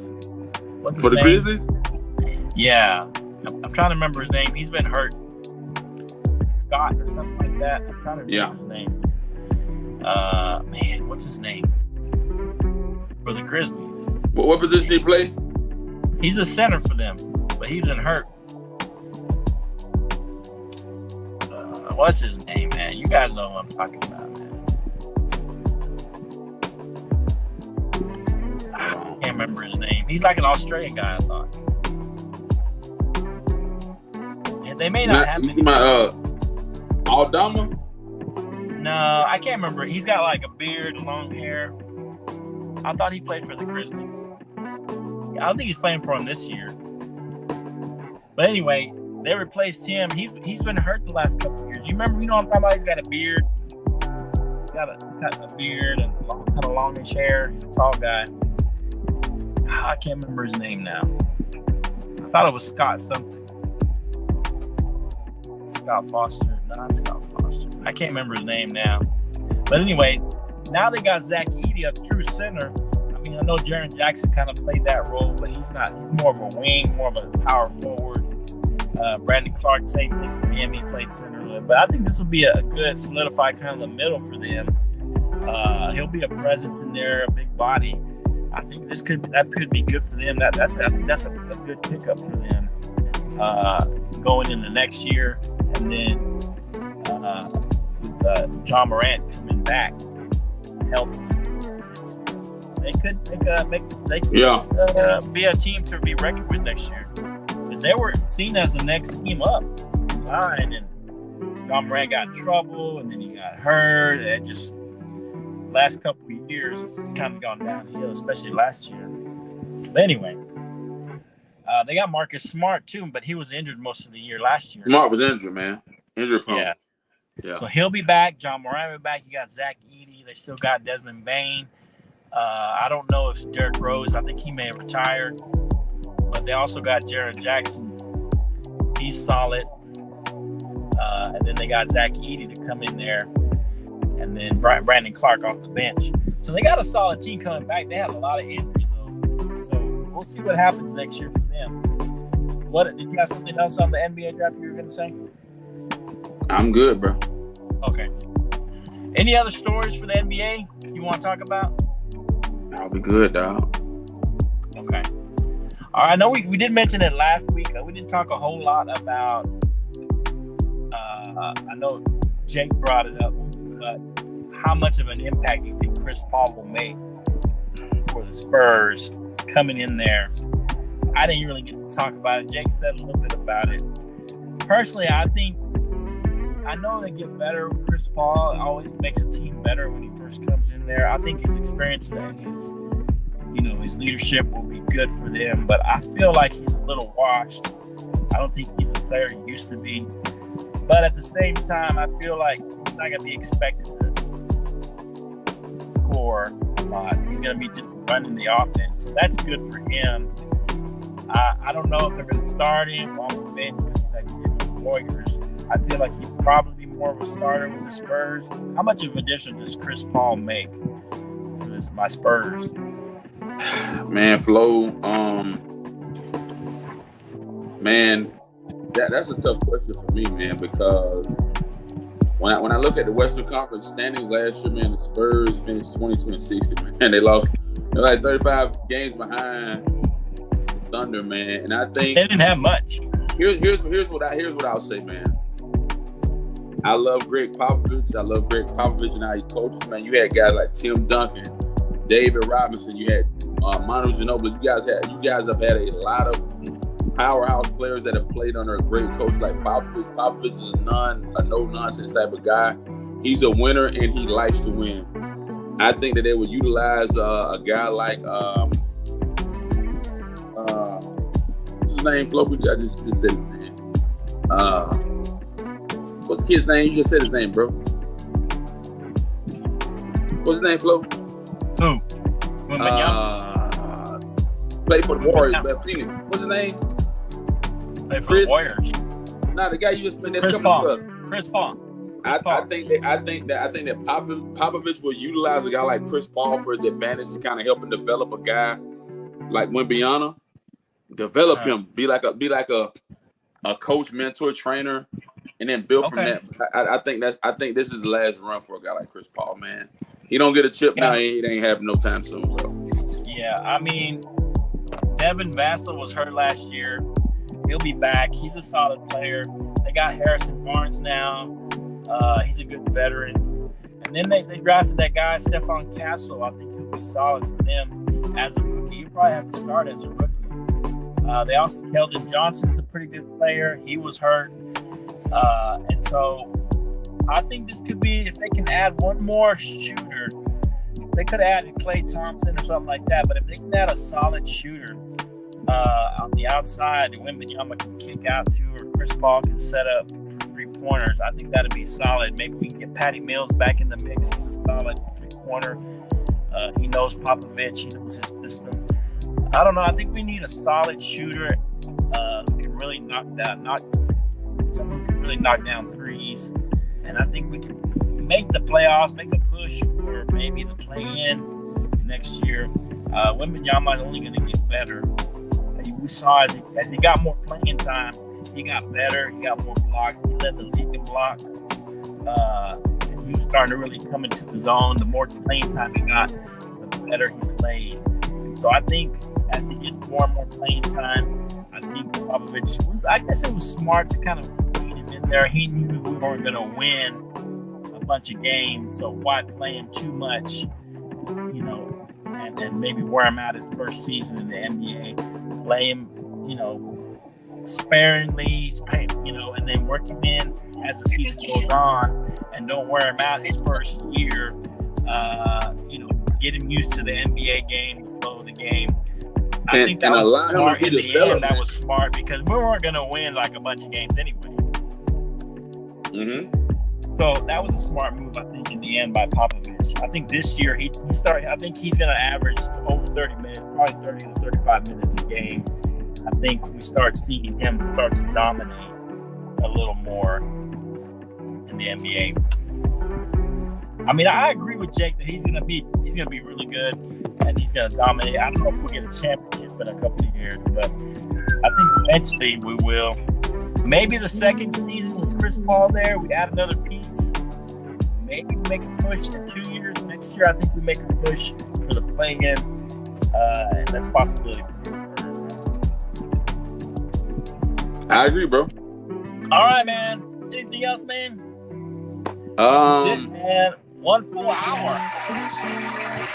[SPEAKER 4] What's his name?
[SPEAKER 3] Grizzlies?
[SPEAKER 4] Yeah. I'm trying to remember his name. He's been hurt. Scott or something like that. I'm trying to remember his name. Man, what's his name? For the Grizzlies.
[SPEAKER 3] What position did he play?
[SPEAKER 4] He's a center for them, but he's been hurt. What's his name, man? You guys know what I'm talking about, man. I can't remember his name. He's like an Australian guy, I thought. And they may not have him.
[SPEAKER 3] Aldama?
[SPEAKER 4] No, I can't remember. He's got like a beard, long hair. I thought he played for the Grizzlies. I don't think he's playing for him this year. But anyway, they replaced him. He's been hurt the last couple of years. You remember? You know what I'm talking about? He's got a beard. He's got a beard and kind of longish hair. He's a tall guy. I can't remember his name now. I thought it was Scott something. Scott Foster. Not Scott Foster. I can't remember his name now. But anyway, now they got Zach Edey, a true center. I mean, I know Jaren Jackson kind of played that role, but he's not. He's more of a wing, more of a power forward. Brandon Clark, same thing for him. He played center. But I think this will be a good solidified kind of the middle for them. He'll be a presence in there, a big body. I think that could be good for them. I think that's a good pickup for them going into next year. And then with John Morant coming back healthy, they could be a team to be reckoned with next year, because they were seen as the next team up in line, and John Morant got in trouble, and then he got hurt. And just last couple of years, it's kind of gone downhill, especially last year. But anyway, they got Marcus Smart too, but he was injured most of the year last year.
[SPEAKER 3] Smart was injured, man. Injured prone.
[SPEAKER 4] Yeah. So he'll be back. John Morant will be back. You got Zach Edey. They still got Desmond Bane. I don't know if Derrick Rose, I think he may have retired. But they also got Jaren Jackson. He's solid. And then they got Zach Edey to come in there. And then Brandon Clark off the bench. So they got a solid team coming back. They had a lot of injuries, though. So we'll see what happens next year for them. Did you have something else on the NBA draft you were going to say?
[SPEAKER 3] I'm good, bro.
[SPEAKER 4] Okay. Any other stories for the NBA you want to talk about?
[SPEAKER 3] I'll be good, dog.
[SPEAKER 4] Okay. All right. I know we did mention it last week. We didn't talk a whole lot about I know Jake brought it up, but how much of an impact do you think Chris Paul will make for the Spurs coming in there? I didn't really get to talk about it. Jake said a little bit about it. Personally, I know they get better with Chris Paul. It always makes a team better when he first comes in there. I think his experience and his leadership will be good for them, but I feel like he's a little washed. I don't think he's the player he used to be. But at the same time, I feel like he's not going to be expected to score a lot. He's going to be just running the offense. So that's good for him. I don't know if they're going to start him on the bench like he did with the Warriors. I feel like he'd probably be more of a starter with the Spurs. How much of an addition does Chris Paul make for my Spurs?
[SPEAKER 3] Man, Flo, man, that's a tough question for me, man, because when I look at the Western Conference standings last year, man, the Spurs finished 22-60, man. They're like 35 games behind Thunder, man, and I think
[SPEAKER 4] they didn't have much.
[SPEAKER 3] Here's what I'll say, man. I love Greg Popovich. I love Greg Popovich and how he coaches, man. You had guys like Tim Duncan, David Robinson. You had Manu Ginobili. You guys have had a lot of powerhouse players that have played under a great coach like Popovich. Popovich is a no-nonsense type of guy. He's a winner, and he likes to win. I think that they would utilize a guy like what's his name, Flo? I just said his name. What's the kid's name? You just said his name, bro. What's his name, Flo?
[SPEAKER 4] Who?
[SPEAKER 3] Played for the Warriors, Phoenix. What's his name?
[SPEAKER 4] Played for the Warriors.
[SPEAKER 3] Nah, the guy you just mentioned.
[SPEAKER 4] Chris Paul. Chris Paul.
[SPEAKER 3] I think that Popovich will utilize a guy like Chris Paul for his advantage to kind of help and develop a guy like Wembanyama. Develop him, be like a coach, mentor, trainer, and then build from that. I think this is the last run for a guy like Chris Paul, man. He don't get a chip now, he ain't having no time soon, bro. Yeah,
[SPEAKER 4] I mean, Devin Vassell was hurt last year. He'll be back. He's a solid player. They got Harrison Barnes now. He's a good veteran. And then they drafted that guy, Stephon Castle. I think he'll be solid for them as a rookie. You probably have to start as a rookie. They also, Keldon Johnson's a pretty good player. He was hurt. And so I think this could be, if they can add one more shooter, they could have added Klay Thompson or something like that. But if they can add a solid shooter on the outside, Wembanyama can kick out to, or Chris Paul can set up for three-pointers, I think that would be solid. Maybe we can get Patty Mills back in the mix. He's a solid three-pointer. He knows Popovich. He knows his system. I don't know. I think we need a solid shooter who can really knock down threes. And I think we can make the playoffs, make a push for maybe the play-in next year. Wembanyama is only going to get better. We saw as he got more playing time, he got better. He got more blocks. He led the league in blocks. He was starting to really come into the zone. The more playing time he got, the better he played. So I think as he gets more and more playing time, I think Popovich was, I guess it was smart to kind of lead him in there. He knew we weren't going to win a bunch of games, so why play him too much, you know, and maybe wear him out his first season in the NBA. Play him, you know, sparingly, you know, and then work him in as the season goes on, and don't wear him out his first year. You know, get him used to the NBA game, the flow of the game. I think that was smart in the end. That was smart because we weren't going to win like a bunch of games anyway.
[SPEAKER 3] Mm-hmm.
[SPEAKER 4] So that was a smart move, I think, in the end by Popovich. I think this year he started. I think he's going to average over 30 minutes, probably 30 to 35 minutes a game. I think we start seeing him start to dominate a little more in the NBA. I mean, I agree with Jake that he's gonna be really good and he's gonna dominate. I don't know if we'll get a championship in a couple of years, but I think eventually we will. Maybe the second season with Chris Paul there, we add another piece. Maybe we make a push in 2 years. Next year, I think we make a push for the play-in, and that's a possibility.
[SPEAKER 3] I agree, bro.
[SPEAKER 4] All right, man. Anything else, man? Man. 1 full hour.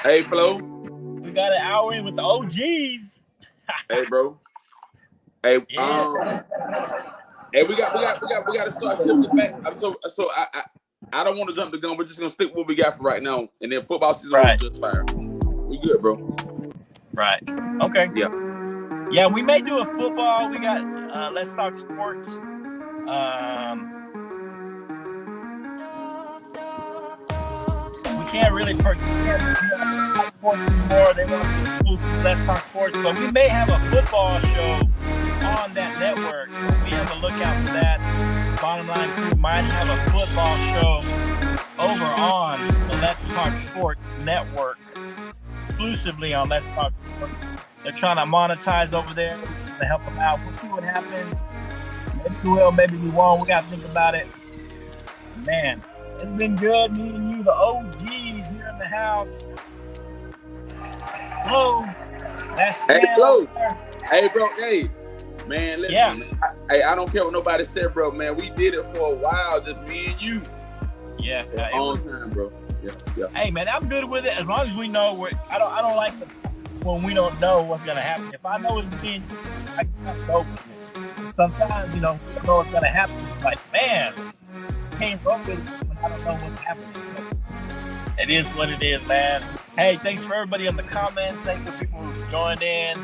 [SPEAKER 3] Hey, Flo.
[SPEAKER 4] We got an hour in with the OGs.
[SPEAKER 3] Hey, bro. Hey,
[SPEAKER 4] yeah.
[SPEAKER 3] Hey, we got to start shifting back. I don't want to jump the gun. We're just gonna stick with what we got for right now, and then football season will just fire. We good, bro.
[SPEAKER 4] Right. Okay.
[SPEAKER 3] Yeah.
[SPEAKER 4] Yeah, we may do a football. We got Let's Talk Sports. We can't really sports anymore. They want to move to Let's Talk Sports, but we may have a football show on that network. So be on the lookout for that. Bottom line, we might have a football show over on the Let's Talk Sports network, exclusively on Let's Talk Sports. They're trying to monetize over there to help them out. We'll see what happens. Maybe we will, maybe we won't. We got to think about it. Man, it's been good meeting you, the OGs here in the house. Flo. That's
[SPEAKER 3] Hey, Flo. Hey, bro. Hey, man. Listen,
[SPEAKER 4] yeah.
[SPEAKER 3] Man. I don't care what nobody said, bro. Man, we did it for a while, just me and you.
[SPEAKER 4] Yeah.
[SPEAKER 3] All the time, bro. Yeah.
[SPEAKER 4] Hey, man, I'm good with it as long as we know. I don't like when we don't know what's gonna happen. If I know it's me, I can go with it. Sometimes, you know, we don't know what's gonna happen. It's like, man, I can't go with it when I don't know what's happening. So it is what it is, man. Hey, thanks for everybody in the comments. Thanks for people who joined in.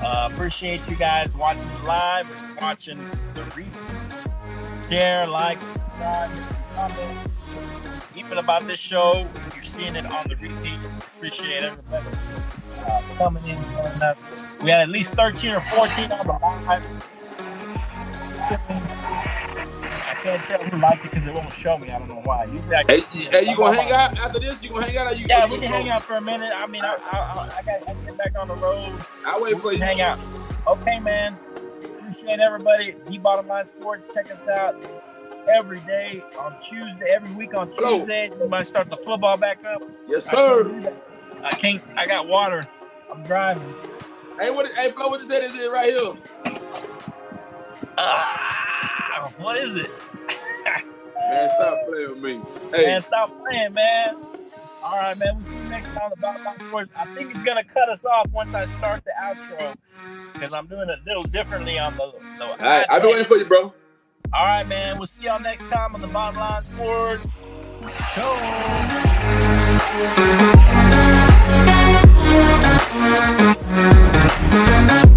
[SPEAKER 4] Appreciate you guys watching live, watching the replay. Share, like, subscribe, comment. Even about this show, if you're seeing it on the repeat, appreciate everybody coming in and joining us. We had at least 13 or 14 on the live. I can't tell who liked it because it won't show me. I don't know why.
[SPEAKER 3] Hey, you gonna hang out after this? You gonna hang out? Or you
[SPEAKER 4] yeah, we can hang out for a minute. I mean, I got to get back on the road.
[SPEAKER 3] I'll wait for you.
[SPEAKER 4] Hang out. Okay, man. Appreciate everybody. The Bottom Line Sports. Check us out every day on Tuesday. Every week on Tuesday. We might start the football back up.
[SPEAKER 3] Yes, sir.
[SPEAKER 4] I can't. I got water. I'm driving.
[SPEAKER 3] Hey, Flo, what you said is it right here?
[SPEAKER 4] What is it?
[SPEAKER 3] Man, stop playing with me. Hey.
[SPEAKER 4] Man, stop playing, man. All right, man. We'll see you next time on the Bottom Line Sports. I think it's gonna cut us off once I start the outro because I'm doing it a little differently on the.
[SPEAKER 3] All right, I'll be waiting for you, bro.
[SPEAKER 4] All right, man. We'll see y'all next time on the Bottom Line Sports Show.